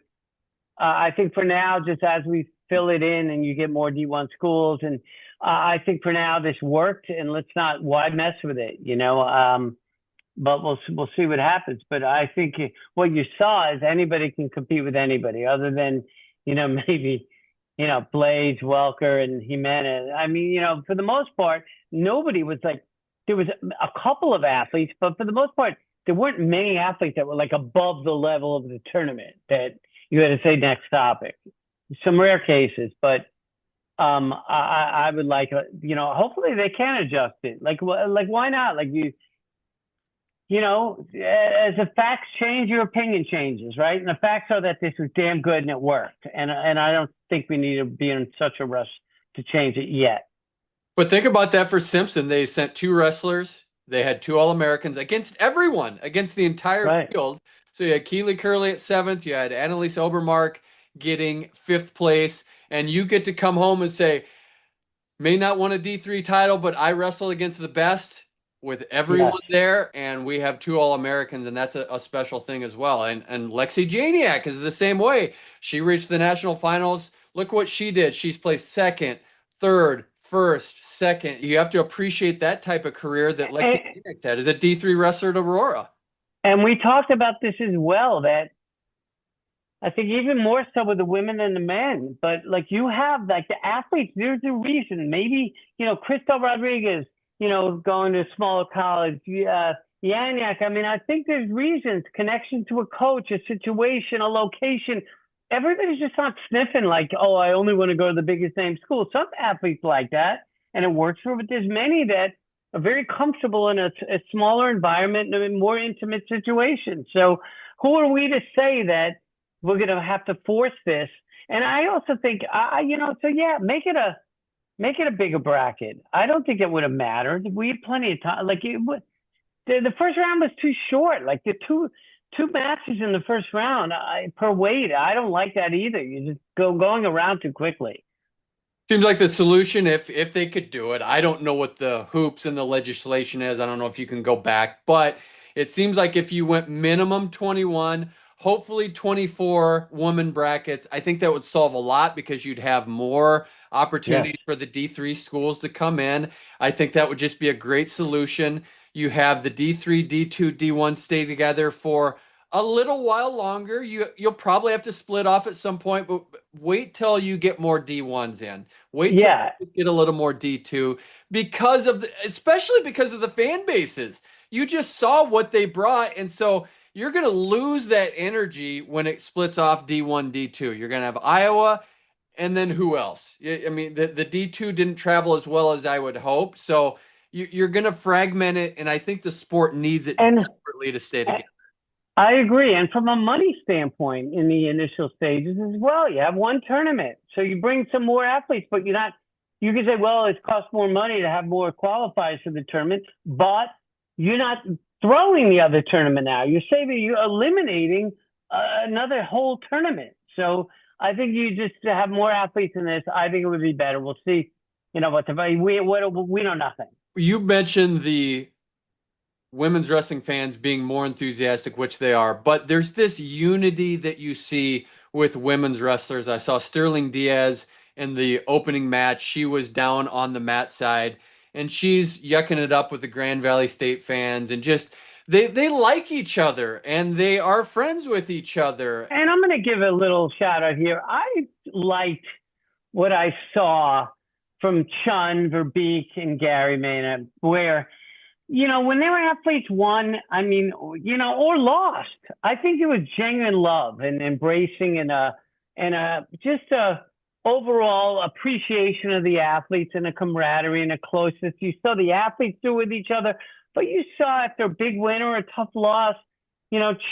I think for now, just as we fill it in and you get more D1 schools, and I think for now this worked, and let's not why mess with it. but we'll see what happens. But I think what you saw is anybody can compete with anybody, other than maybe Blades, Welker, and Jimenez. I mean, for the most part, nobody was like. There was a couple of athletes, but for the most part, there weren't many athletes that were like above the level of the tournament that you had to say next topic. Some rare cases, but I would like, hopefully they can adjust it. Like why not? Like as the facts change, your opinion changes, right? And the facts are that this was damn good and it worked. And I don't think we need to be in such a rush to change it yet. But think about that for Simpson. They sent two wrestlers. They had two All-Americans against everyone, against the entire Right. field. So you had Keely Curley at seventh. You had Annalise Obermark getting fifth place. And you get to come home and say, may not win a D3 title, but I wrestled against the best with Yes. everyone there. And we have two All-Americans, and that's a special thing as well. And Lexi Janiak is the same way. She reached the national finals. Look what she did. She's placed second, third, first, second. You have to appreciate that type of career that Lexi And, Janiak's had as a D3 wrestler at Aurora. and we talked about this as well, that I think even more so with the women than the men. But like you have like the athletes, there's a reason. Maybe, Crystal Rodriguez, going to a smaller college, Yanyak. I mean, I think there's reasons, connection to a coach, a situation, a location. Everybody's just not sniffing like, oh, I only want to go to the biggest name school. Some athletes like that, and it works for, but there's many that are very comfortable in a smaller environment and a more intimate situation. So who are we to say that we're going to have to force this? And I also think, so yeah, make it a bigger bracket. I don't think it would have mattered. We had plenty of time. Like the first round was too short. Like the two matches in the first round per weight. I don't like that either. You just going around too quickly. Seems like the solution, if they could do it. I don't know what the hoops and the legislation is. I don't know if you can go back, but it seems like if you went minimum 21, hopefully 24 woman brackets, I think that would solve a lot because you'd have more Yes. opportunities for the D3 schools to come in. I think that would just be a great solution. You have the D3, D2, D1 stay together for a little while longer. You'll probably have to split off at some point, but wait till you get more D1s in. Wait till Yeah. you get a little more D2 because of especially because of the fan bases. You just saw what they brought, and so you're going to lose that energy when it splits off D1, D2. You're going to have Iowa, and then who else? I mean, the D2 didn't travel as well as I would hope, so you're going to fragment it, and I think the sport needs it And desperately to stay together. I agree. And from a money standpoint, in the initial stages as well, you have one tournament. So you bring some more athletes, but you can say, well, it costs more money to have more qualifiers for the tournament, but you're not throwing the other tournament now. You're eliminating another whole tournament. So I think you just have more athletes in this. I think it would be better. We'll see. We know nothing. You mentioned the women's wrestling fans being more enthusiastic, which they are, but there's this unity that you see with women's wrestlers. I saw Sterling Diaz in the opening match. She was down on the mat side and she's yucking it up with the Grand Valley State fans and just they like each other and they are friends with each other. And I'm going to give a little shout out here. I liked what I saw from Chun, Verbeek, and Gary Maynard, where when their athletes won, I mean, or lost, I think it was genuine love and embracing and just a overall appreciation of the athletes and a camaraderie and a closeness. You saw the athletes do with each other, but you saw after a big win or a tough loss,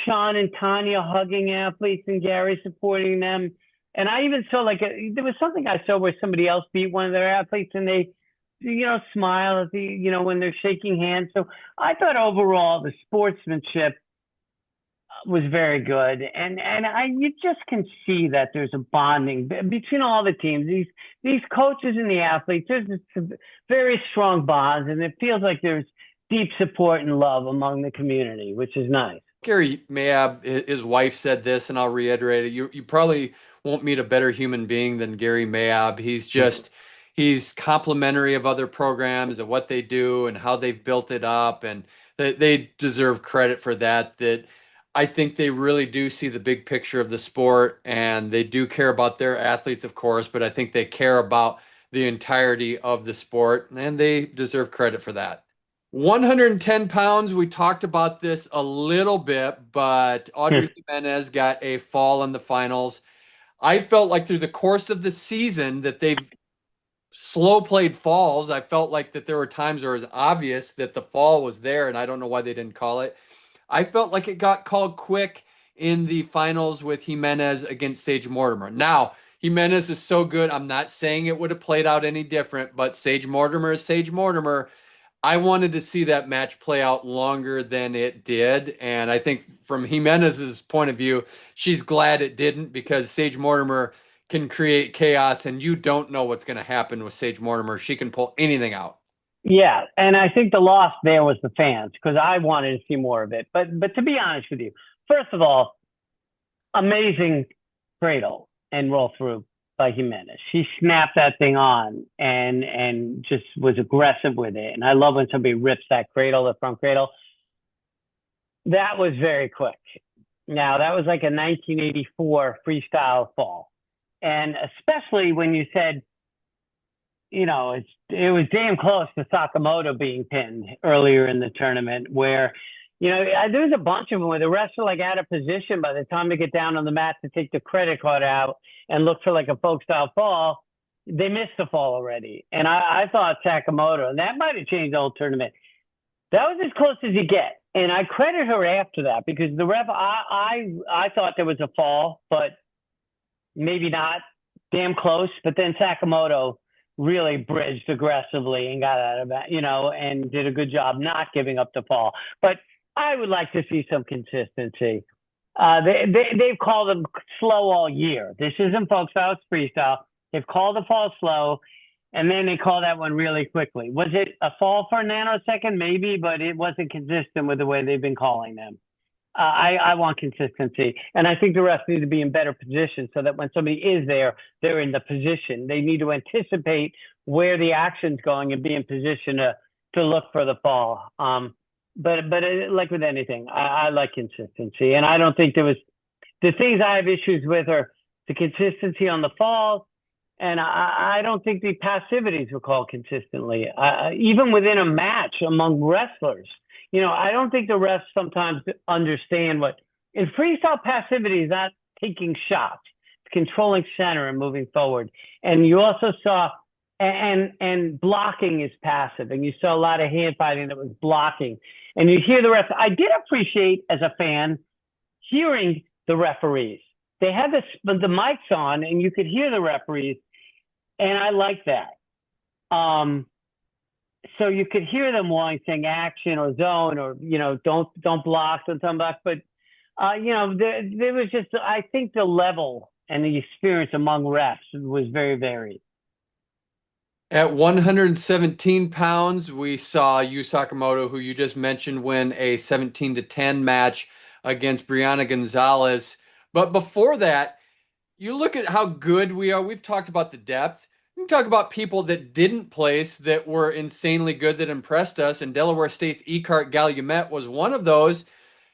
Sean and Tanya hugging athletes and Gary supporting them. And I even saw there was something I saw where somebody else beat one of their athletes and they smile at when they're shaking hands. So I thought overall the sportsmanship was very good, and you just can see that there's a bonding between all the teams. These coaches and the athletes. There's very strong bonds, and it feels like there's deep support and love among the community, which is nice. Gary Mayab, his wife said this, and I'll reiterate it. You probably won't meet a better human being than Gary Mayab. He's complimentary of other programs and what they do and how they've built it up. And They deserve credit for that. That I think they really do see the big picture of the sport, and they do care about their athletes, of course, but I think they care about the entirety of the sport, and they deserve credit for that. 110 pounds, we talked about this a little bit, but Audrey Jimenez got a fall in the finals. I felt like through the course of the season that they've slow played falls. I felt like that there were times where it was obvious that the fall was there, and I don't know why they didn't call it. I felt like it got called quick in the finals with Jimenez against Sage Mortimer. Now, Jimenez is so good. I'm not saying it would have played out any different, but Sage Mortimer is Sage Mortimer. I wanted to see that match play out longer than it did. And I think from Jimenez's point of view, she's glad it didn't because Sage Mortimer can create chaos and you don't know what's going to happen with Sage Mortimer. She can pull anything out. Yeah, and I think the loss there was the fans because I wanted to see more of it. But to be honest with you, first of all, amazing cradle and roll through by Jimenez. She snapped that thing on and just was aggressive with it. And I love when somebody rips that cradle, the front cradle. That was very quick. Now that was like a 1984 freestyle fall, and especially when you said, it was damn close to Sakamoto being pinned earlier in the tournament where, there was a bunch of them where the refs were like out of position by the time they get down on the mat to take the credit card out and look for like a folk style fall. They missed the fall already. And I thought Sakamoto, and that might have changed the whole tournament. That was as close as you get. And I credit her after that because the ref, I thought there was a fall, but maybe not, damn close. But then Sakamoto really bridged aggressively and got out of that, and did a good job not giving up the fall. But I would like to see some consistency. They've called them slow all year. This isn't folk style, it's freestyle. They've called the fall slow, and then they call that one really quickly. Was it a fall for a nanosecond? Maybe, but it wasn't consistent with the way they've been calling them. I want consistency, and I think the refs need to be in better position so that when somebody is there, they're in the position. They need to anticipate where the action's going and be in position to look for the fall. But like with anything, I like consistency, and I don't think there was the things I have issues with are the consistency on the falls, and I don't think the passivities were called consistently, even within a match among wrestlers. I don't think the refs sometimes understand what in freestyle passivity is not taking shots, it's controlling center and moving forward. And you also saw and blocking is passive, and you saw a lot of hand fighting that was blocking. And you hear the refs. I did appreciate as a fan hearing the referees. They had the mics on, and you could hear the referees, and I like that. So you could hear them while saying action or zone or, don't block, don't block. But, there was just, I think the level and the experience among refs was very varied. At 117 pounds, we saw Yu Sakamoto, who you just mentioned, win a 17-10 match against Brianna Gonzalez. But before that, you look at how good we are. We've talked about the depth. We talk about people that didn't place that were insanely good that impressed us, and Delaware State's Ecart Galumet was one of those.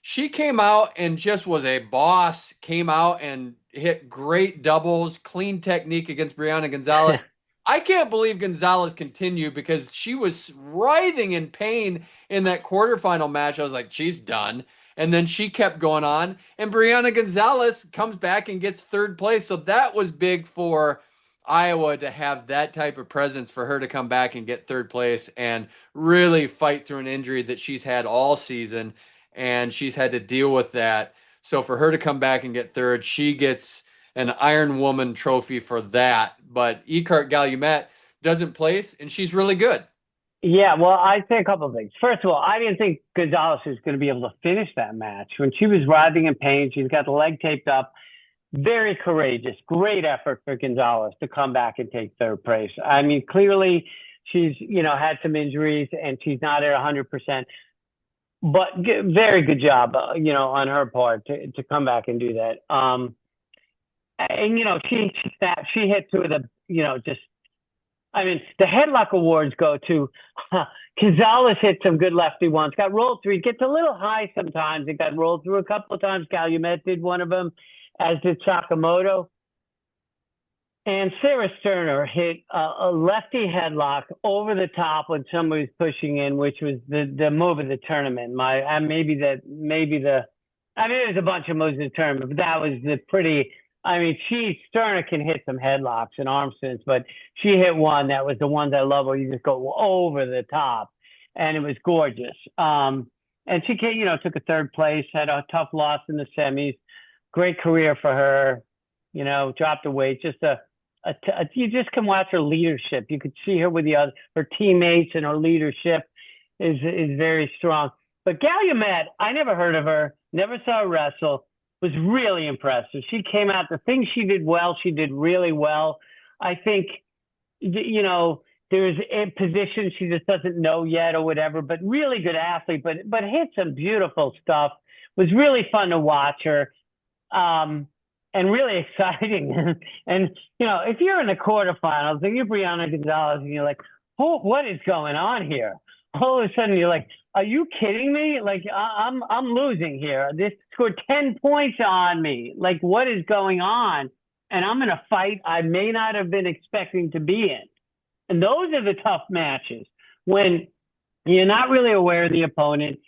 She came out and just was a boss, came out and hit great doubles, clean technique against Brianna Gonzalez. I can't believe Gonzalez continued because she was writhing in pain in that quarterfinal match. I was like, she's done. And then she kept going on, and Brianna Gonzalez comes back and gets third place. So that was big for Iowa to have that type of presence for her to come back and get third place and really fight through an injury that she's had all season, and she's had to deal with that. So for her to come back and get third, she gets an Ironwoman trophy for that. But Ecart Galumet doesn't place, and she's really good. Yeah, well, I'd say a couple of things. First of all, I didn't think Gonzalez was going to be able to finish that match. When she was writhing in pain, she's got the leg taped up. Very courageous. Great effort for Gonzalez to come back and take third place. I mean, clearly she's, had some injuries and she's not at 100%. But very good job, on her part to come back and do that. And, she hit two of the, just I mean, the headlock awards go to Gonzalez hit some good lefty ones, got rolled through. He gets a little high sometimes. It got rolled through a couple of times. Calumet did one of them, as did Sakamoto. And Sarah Sterner hit a lefty headlock over the top when somebody was pushing in, which was the move of the tournament. Maybe the I mean, there's a bunch of moves in the tournament, but that was the pretty. I mean, Sterner can hit some headlocks and arm spins, but she hit one that was the ones I love where you just go over the top, and it was gorgeous. And she took a third place, had a tough loss in the semis. Great career for her. Dropped the weight. You just can watch her leadership. You could see her with her teammates, and her leadership is very strong. But Calumet, I never heard of her, never saw her wrestle, was really impressive. She came out, the things she did well, she did really well. I think, there's a position she just doesn't know yet or whatever, but really good athlete, but hit some beautiful stuff. Was really fun to watch her. And really exciting. And, if you're in the quarterfinals and you're Brianna Gonzalez and you're like, oh, what is going on here? All of a sudden you're like, are you kidding me? Like, I'm losing here. This scored 10 points on me. Like, what is going on? And I'm in a fight I may not have been expecting to be in. And those are the tough matches when you're not really aware of the opponent.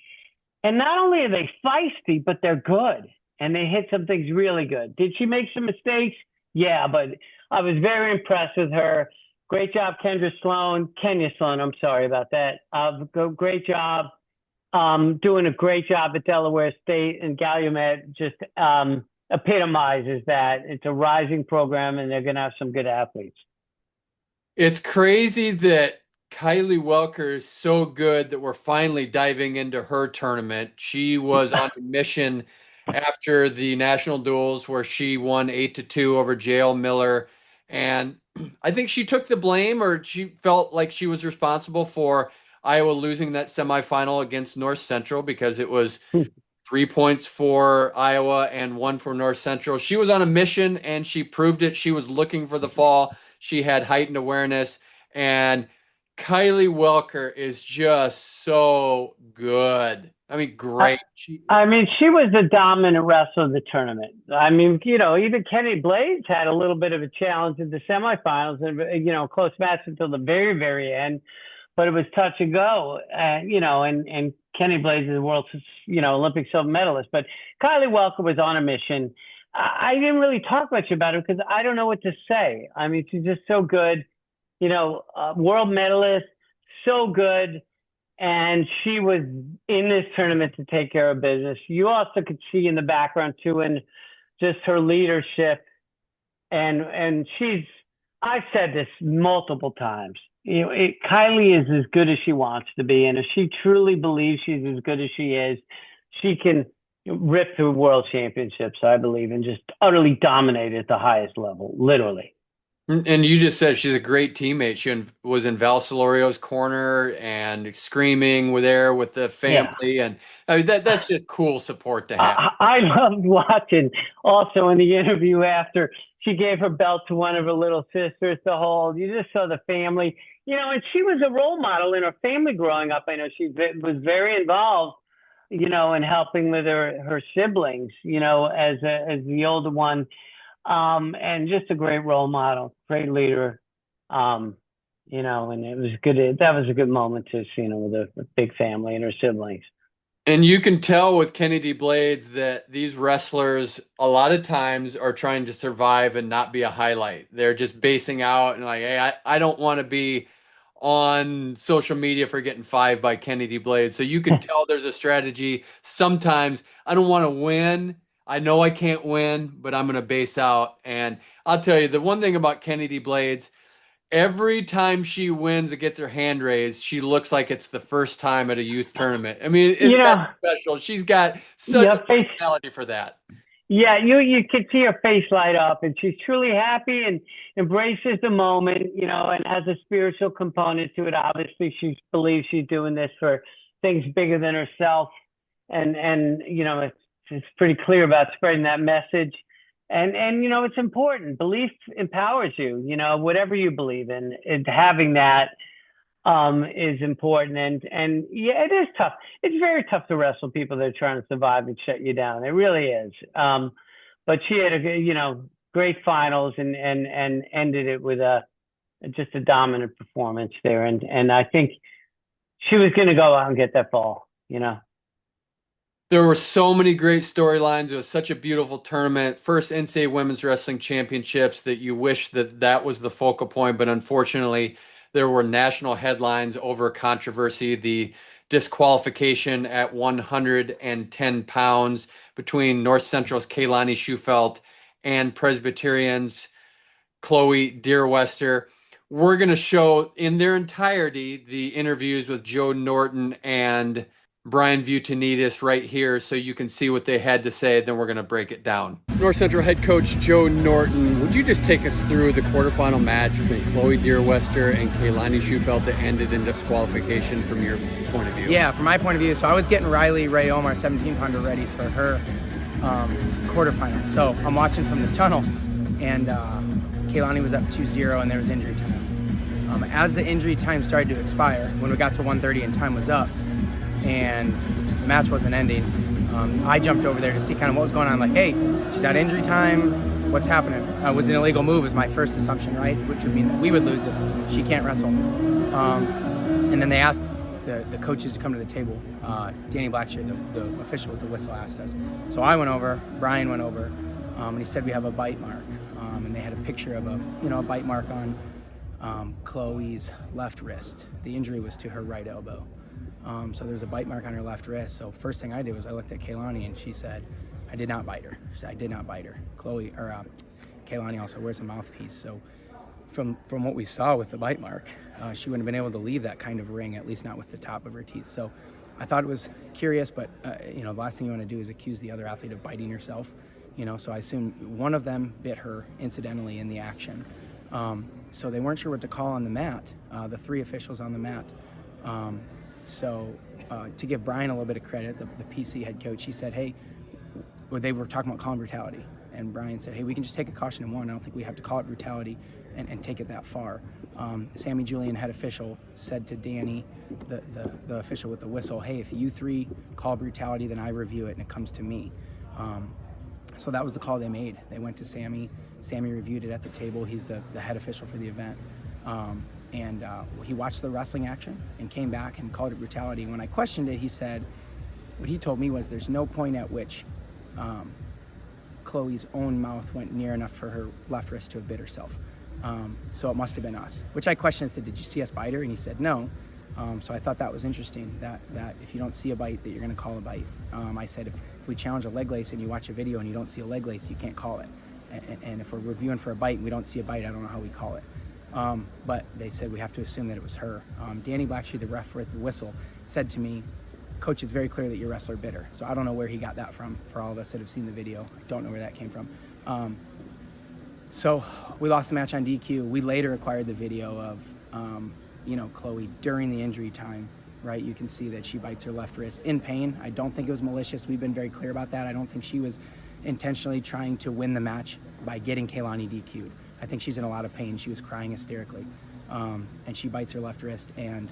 And not only are they feisty, but they're good. And they hit some things really good. Did she make some mistakes? Yeah, but I was very impressed with her. Great job, Kenya Sloan, I'm sorry about that. Great job doing a great job at Delaware State, and Calumet just epitomizes that. It's a rising program, and they're going to have some good athletes. It's crazy that Kylie Welker is so good that we're finally diving into her tournament. She was on a mission after the national duels where she won 8-2 over JL Miller. And I think she took the blame, or she felt like she was responsible for Iowa losing that semifinal against North Central, because it was 3 points for Iowa and 1 for North Central. She was on a mission and she proved it. She was looking for the fall. She had heightened awareness, and Kylie Welker is just so good. I mean, great. She was the dominant wrestler of the tournament. I mean, even Kenny Blades had a little bit of a challenge in the semifinals, and close match until the very, very end. But it was touch and go, and Kenny Blades is the world's, Olympic silver medalist. But Kylie Welker was on a mission. I didn't really talk much about her because I don't know what to say. I mean, she's just so good, world medalist, so good. And she was in this tournament to take care of business. You also could see in the background too, and just her leadership. And I've said this multiple times. Kylie is as good as she wants to be, and if she truly believes she's as good as she is, she can rip through world championships, I believe, and just utterly dominate at the highest level, literally. And you just said she's a great teammate. She was in Val Solorio's corner and screaming with the family. Yeah. And I mean, that's just cool support to have. I loved watching also in the interview after she gave her belt to one of her little sisters to hold. You just saw the family, and she was a role model in her family growing up. I know she was very involved, in helping with her siblings, as the older one. And just a great role model, great leader, and it was good. That was a good moment to see, with a big family and her siblings. And you can tell with Kennedy Blades that these wrestlers a lot of times are trying to survive and not be a highlight. They're just basing out and like, hey, I don't want to be on social media for getting 5 by Kennedy Blades. So you can tell there's a strategy. Sometimes I don't want to win. I know I can't win, but I'm going to base out. And I'll tell you, the one thing about Kennedy Blades, every time she wins and gets her hand raised, she looks like it's the first time at a youth tournament. I mean, that's special. She's got such a personality for that. Yeah, you can see her face light up, and she's truly happy and embraces the moment, and has a spiritual component to it. Obviously, she believes she's doing this for things bigger than herself. And it's pretty clear about spreading that message. And it's important. Belief empowers you. Whatever you believe in, having that is important. And yeah, it is tough. It's very tough to wrestle people that are trying to survive and shut you down. It really is. But she had great finals and ended it with just a dominant performance there. And I think she was going to go out and get that fall. There were so many great storylines. It was such a beautiful tournament. First NCAA Women's Wrestling Championships that you wish that that was the focal point, but unfortunately, there were national headlines over controversy. The disqualification at 110 pounds between North Central's Kaylani Schufelt and Presbyterian's Chloe Deerwester. We're going to show in their entirety the interviews with Joe Norton and Brian Vuitinitis right here so you can see what they had to say. Then we're going to break it down. North Central head coach Joe Norton, would you just take us through the quarterfinal match between Chloe Deerwester and Kaylani Schufelt that ended in disqualification from your point of view? Yeah, from my point of view. So I was getting Riley Ray Omar, 17-pounder, ready for her quarterfinal. So I'm watching from the tunnel, and Kaylani was up 2-0, and there was injury time. As the injury time started to expire, when we got to 1:30 and time was up, and the match wasn't ending, I jumped over there to see kind of what was going on. Like, hey, she's at injury time. What's happening? Was an illegal move is my first assumption, right? Which would mean that we would lose if she can't wrestle. And then they asked the coaches to come to the table. Danny Blackshear, the official with the whistle, asked us. So I went over. Brian went over, and he said we have a bite mark. And they had a picture of a bite mark on Chloe's left wrist. The injury was to her right elbow. So there was a bite mark on her left wrist. So first thing I did was I looked at Kaylani, and she said, I did not bite her. She said, I did not bite her. Kaylani also wears a mouthpiece. So from what we saw with the bite mark, she wouldn't have been able to leave that kind of ring, at least not with the top of her teeth. So I thought it was curious, but the last thing you want to do is accuse the other athlete of biting herself. So I assume one of them bit her incidentally in the action. So they weren't sure what to call on the mat, the three officials on the mat. So to give Brian a little bit of credit, the PC head coach, he said, hey, they were talking about calling brutality. And Brian said, hey, we can just take a caution in one. I don't think we have to call it brutality and take it that far. Sammy Julian, head official, said to Danny, the official with the whistle, hey, if you three call brutality, then I review it and it comes to me. So that was the call they made. They went to Sammy. Sammy reviewed it at the table. He's the head official for the event. And he watched the wrestling action and came back and called it brutality. When I questioned it, he said, what he told me was there's no point at which Chloe's own mouth went near enough for her left wrist to have bit herself. So it must have been us, which I questioned and said, did you see us bite her? And he said, no. So I thought that was interesting, that if you don't see a bite, that you're going to call a bite. I said, if we challenge a leg lace and you watch a video and you don't see a leg lace, you can't call it. And if we're reviewing for a bite and we don't see a bite, I don't know how we call it. But they said we have to assume that it was her. Danny Blackshear, the ref with the whistle, said to me, Coach, it's very clear that your wrestler bit her. So I don't know where he got that from. For all of us that have seen the video, I don't know where that came from. So we lost the match on DQ. We later acquired the video of, Chloe during the injury time, right? You can see that she bites her left wrist in pain. I don't think it was malicious. We've been very clear about that. I don't think she was intentionally trying to win the match by getting Kaylani DQ'd. I think she's in a lot of pain. She was crying hysterically. And she bites her left wrist. And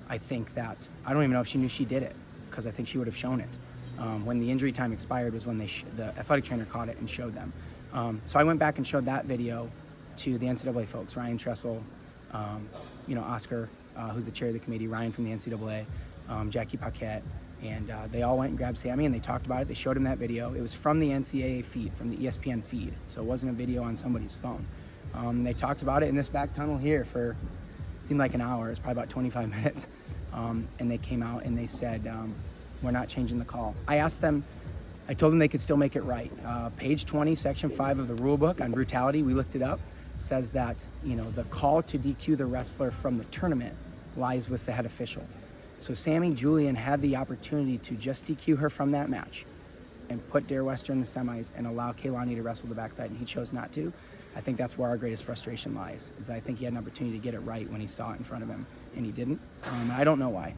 I think that, I don't even know if she knew she did it, because I think she would have shown it. When the injury time expired was when the athletic trainer caught it and showed them. So I went back and showed that video to the NCAA folks, Ryan Tressel, Oscar, who's the chair of the committee, Ryan from the NCAA, Jackie Paquette, and they all went and grabbed Sammy and they talked about it. They showed him that video. It was from the NCAA feed, from the ESPN feed, so it wasn't a video on somebody's phone. They talked about it in this back tunnel here for, seemed like an hour. It was probably about 25 minutes. And they came out and they said, we're not changing the call. I asked them, I told them they could still make it right. Page 20, section 5 of the rule book on brutality, we looked it up, says that, the call to DQ the wrestler from the tournament lies with the head official. So Sammy Julian had the opportunity to just DQ her from that match and put Deerwester in the semis and allow Kaylani to wrestle the backside, and he chose not to. I think that's where our greatest frustration lies, is that I think he had an opportunity to get it right when he saw it in front of him, and he didn't. I don't know why,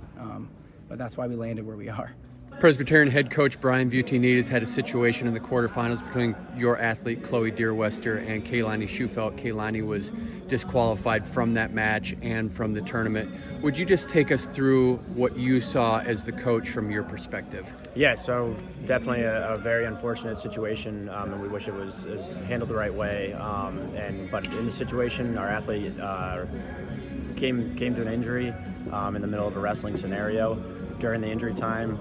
but that's why we landed where we are. Presbyterian head coach Brian Butinides had a situation in the quarterfinals between your athlete Chloe Deerwester and Kaylani Schufelt. Kaylani was disqualified from that match and from the tournament. Would you just take us through what you saw as the coach from your perspective? Yeah, so definitely a very unfortunate situation, and we wish it was handled the right way. But in the situation, our athlete came to an injury in the middle of a wrestling scenario. During the injury time,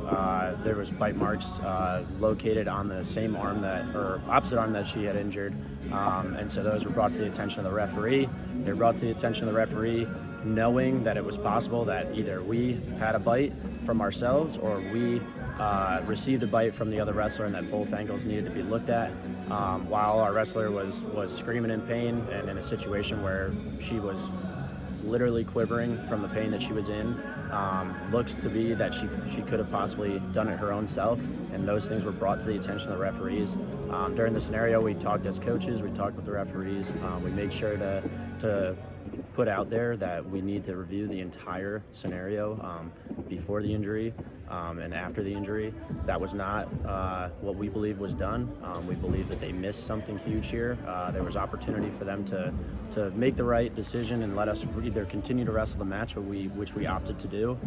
there was bite marks located on the same arm or opposite arm that she had injured, and so those were brought to the attention of the referee. They were brought to the attention of the referee, knowing that it was possible that either we had a bite from ourselves or we received a bite from the other wrestler, and that both angles needed to be looked at. While our wrestler was screaming in pain and in a situation where she was literally quivering from the pain that she was in, looks to be that she could have possibly done it her own self, and those things were brought to the attention of the referees. During the scenario, we talked as coaches, we talked with the referees, we made sure to put out there that we need to review the entire scenario before the injury and after the injury. That was not what we believe was done. We believe that they missed something huge here. There was opportunity for them to make the right decision and let us either continue to wrestle the match, which we opted to do.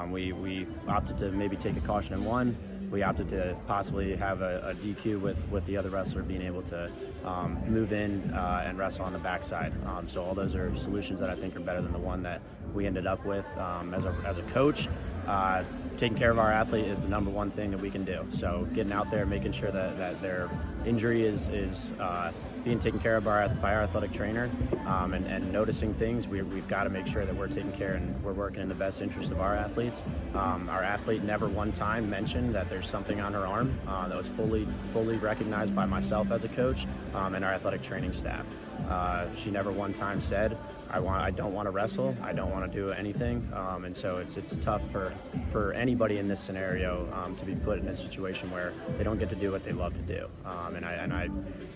We opted to maybe take a caution in one. We opted to possibly have a DQ with the other wrestler being able to move in and wrestle on the backside. So all those are solutions that I think are better than the one that we ended up with. As a coach, taking care of our athlete is the number one thing that we can do. So getting out there, making sure that their injury is being taken care of by our athletic trainer, and noticing things. We've got to make sure that we're taking care and we're working in the best interest of our athletes. Our athlete never one time mentioned that there's something on her arm that was fully recognized by myself as a coach and our athletic training staff. She never one time said, I don't want to wrestle, I don't want to do anything, and so it's tough for anybody in this scenario to be put in a situation where they don't get to do what they love to do.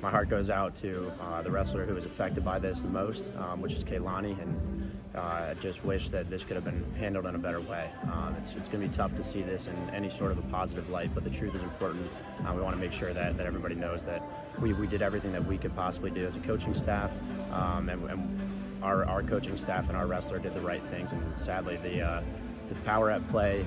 My heart goes out to the wrestler who was affected by this the most, which is Kaylani, and I just wish that this could have been handled in a better way. It's going to be tough to see this in any sort of a positive light, but the truth is important. We want to make sure that everybody knows that we did everything that we could possibly do as a coaching staff, and our coaching staff and our wrestler did the right things, and sadly the power at play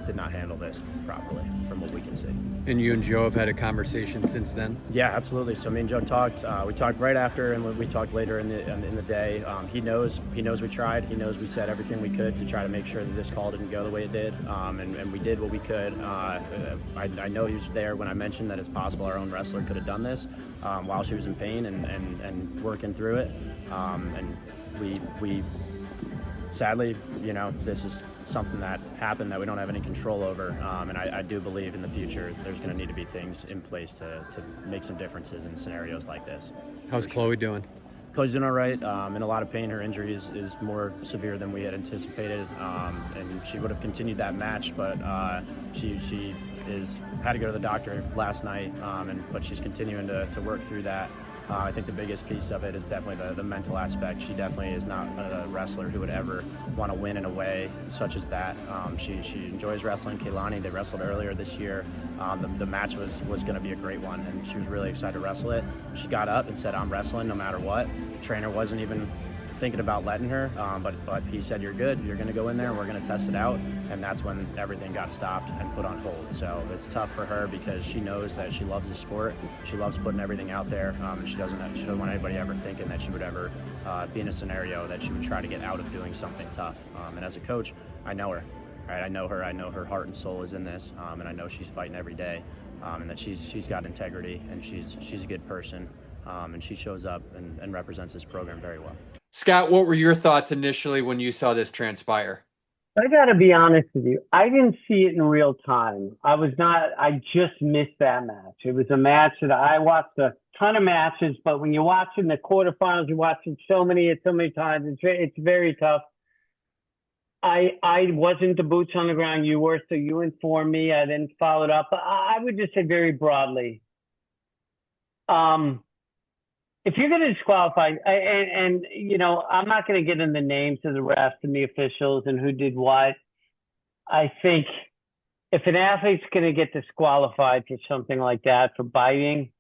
did not handle this properly from what we can see. And you and Joe have had a conversation since then? Yeah, absolutely. So me and Joe talked. We talked right after, and we talked later in the day. He knows we tried. He knows we said everything we could to try to make sure that this call didn't go the way it did, and we did what we could. I know he was there when I mentioned that it's possible our own wrestler could have done this while she was in pain and working through it. And we sadly, this is something that happened that we don't have any control over, and I do believe in the future there's going to need to be things in place to make some differences in scenarios like this. How's Chloe doing? Chloe's doing all right, in a lot of pain. Her injury is more severe than we had anticipated, and she would have continued that match, but she had to go to the doctor last night, but she's continuing to work through that. I think the biggest piece of it is definitely the mental aspect. She definitely is not a wrestler who would ever want to win in a way such as that. She enjoys wrestling. Kaylani, they wrestled earlier this year. The match was going to be a great one, and she was really excited to wrestle it. She got up and said, "I'm wrestling no matter what." The trainer wasn't even thinking about letting her, but he said, "You're good. You're going to go in there and we're going to test it out." And that's when everything got stopped and put on hold. So it's tough for her because she knows that she loves the sport. She loves putting everything out there, and she doesn't want anybody ever thinking that she would ever be in a scenario that she would try to get out of doing something tough. And as a coach, I know her. Right? I know her. I know her heart and soul is in this, and I know she's fighting every day, and that she's got integrity, and she's a good person, and she shows up and represents this program very well. Scott, what were your thoughts initially when you saw this transpire? I got to be honest with you. I didn't see it in real time. I just missed that match. It was a match that I watched a ton of matches, but when you're watching the quarterfinals, you're watching so many times. It's very tough. I wasn't the boots on the ground. You were, so you informed me. I then followed up. I would just say very broadly, if you're going to disqualify, and I'm not going to get in the names of the refs and the officials and who did what. I think if an athlete's going to get disqualified for something like that, for biting,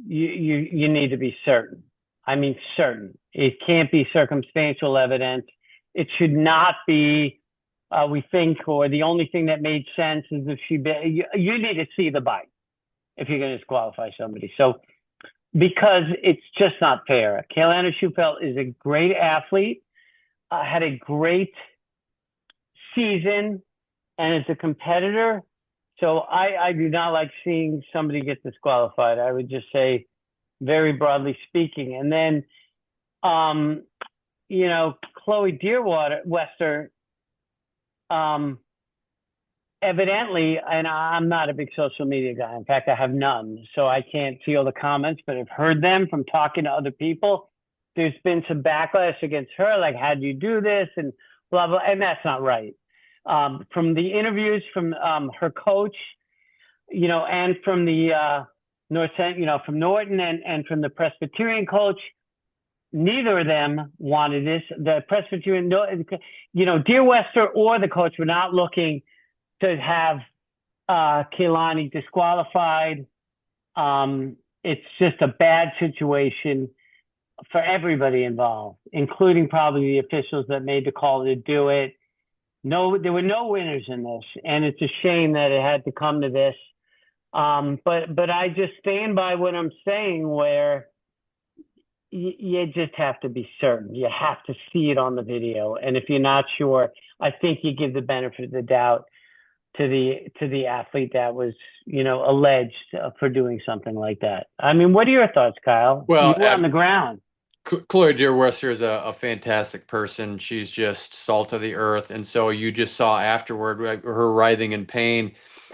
you need to be certain. I mean, certain. It can't be circumstantial evidence. It should not be, we think, or the only thing that made sense is if she bit. You need to see the bite if you're going to disqualify somebody. So, because it's just not fair. Kaylana Schufelt is a great athlete, had a great season, and is a competitor. So I do not like seeing somebody get disqualified. I would just say, very broadly speaking. And then, Chloe Dearwester, evidently, and I'm not a big social media guy. In fact, I have none, so I can't feel the comments, but I've heard them from talking to other people. There's been some backlash against her, like, how do you do this? And blah, blah, and that's not right. From the interviews from her coach, and from the from Norton and from the Presbyterian coach, neither of them wanted this. The Presbyterian, Dearwester or the coach were not looking to have Kaylani disqualified. It's just a bad situation for everybody involved, including probably the officials that made the call to do it. No, there were no winners in this, and it's a shame that it had to come to this. But I just stand by what I'm saying, where you just have to be certain. You have to see it on the video, and if you're not sure, I think you give the benefit of the doubt to the athlete that was, alleged for doing something like that. I mean, what are your thoughts, Kyle? Well, you were on the ground. Chloe Dearwester is a fantastic person. She's just salt of the earth. And so you just saw afterward her writhing in pain.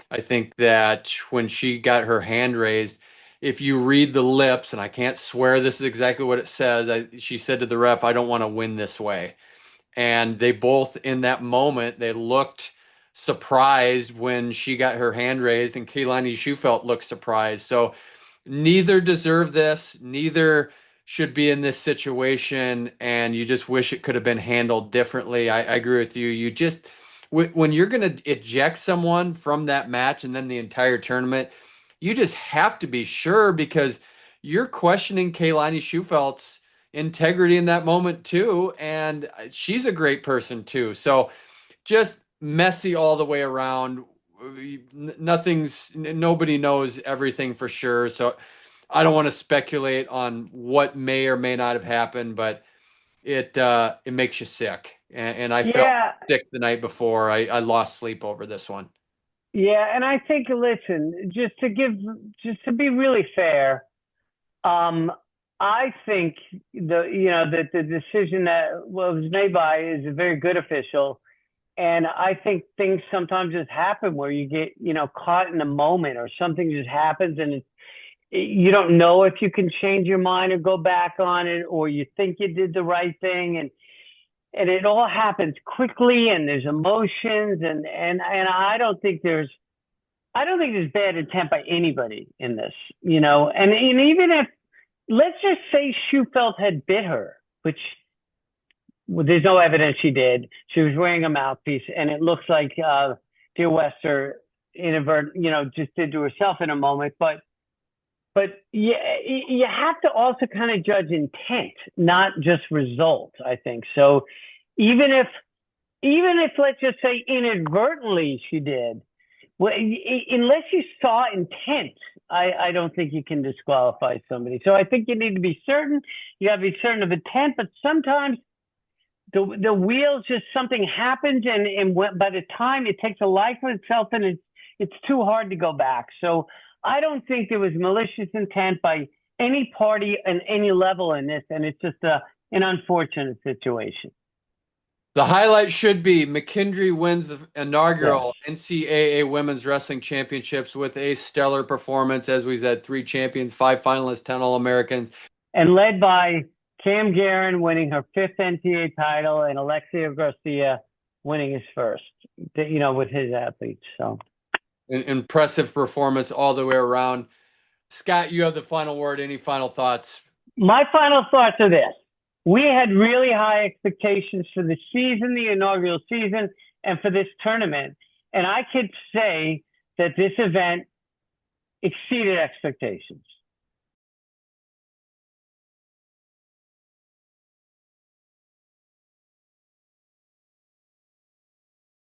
I think that when she got her hand raised, if you read the lips, and I can't swear this is exactly what it says, she said to the ref, "I don't want to win this way." And they both, in that moment, they looked surprised when she got her hand raised, and Kaylani Schufelt looked surprised. So neither deserve this. Neither should be in this situation, and you just wish it could have been handled differently. I agree with you. You just, when you're going to eject someone from that match and then the entire tournament, you just have to be sure, because you're questioning Kaylani Schufelt's integrity in that moment too, and she's a great person too. So just messy all the way around. Nobody knows everything for sure. So I don't want to speculate on what may or may not have happened, but it makes you sick. And I felt sick the night before. I lost sleep over this one. Yeah, and I think, listen, just to be really fair, I think that the decision that was made by is a very good official. And I think things sometimes just happen where you get, caught in a moment, or something just happens and you don't know if you can change your mind or go back on it, or you think you did the right thing, and it all happens quickly, and there's emotions, and I don't think there's bad intent by anybody in this, and even if, let's just say Schufelt had bit her, which there's no evidence she did. She was wearing a mouthpiece, and it looks like Dearwester just did to herself in a moment, but you have to also kind of judge intent, not just result, I think. So even if let's just say inadvertently she did, well, unless you saw intent, I don't think you can disqualify somebody. So I think you need to be certain. You got to be certain of intent, but sometimes the wheels, just something happens, and by the time it takes a life of itself, and it's too hard to go back. So I don't think there was malicious intent by any party on any level in this, and it's just an unfortunate situation. The highlight should be McKendree wins the inaugural NCAA Women's Wrestling Championships with a stellar performance. As we said, 3 champions, 5 finalists, 10 All-Americans. And led by Cam Garren winning her 5th NCAA title, and Alexia Garcia winning his first, with his athletes. So An impressive performance all the way around. Scott, you have the final word. Any final thoughts? My final thoughts are this. We had really high expectations for the season, the inaugural season, and for this tournament. And I could say that this event exceeded expectations.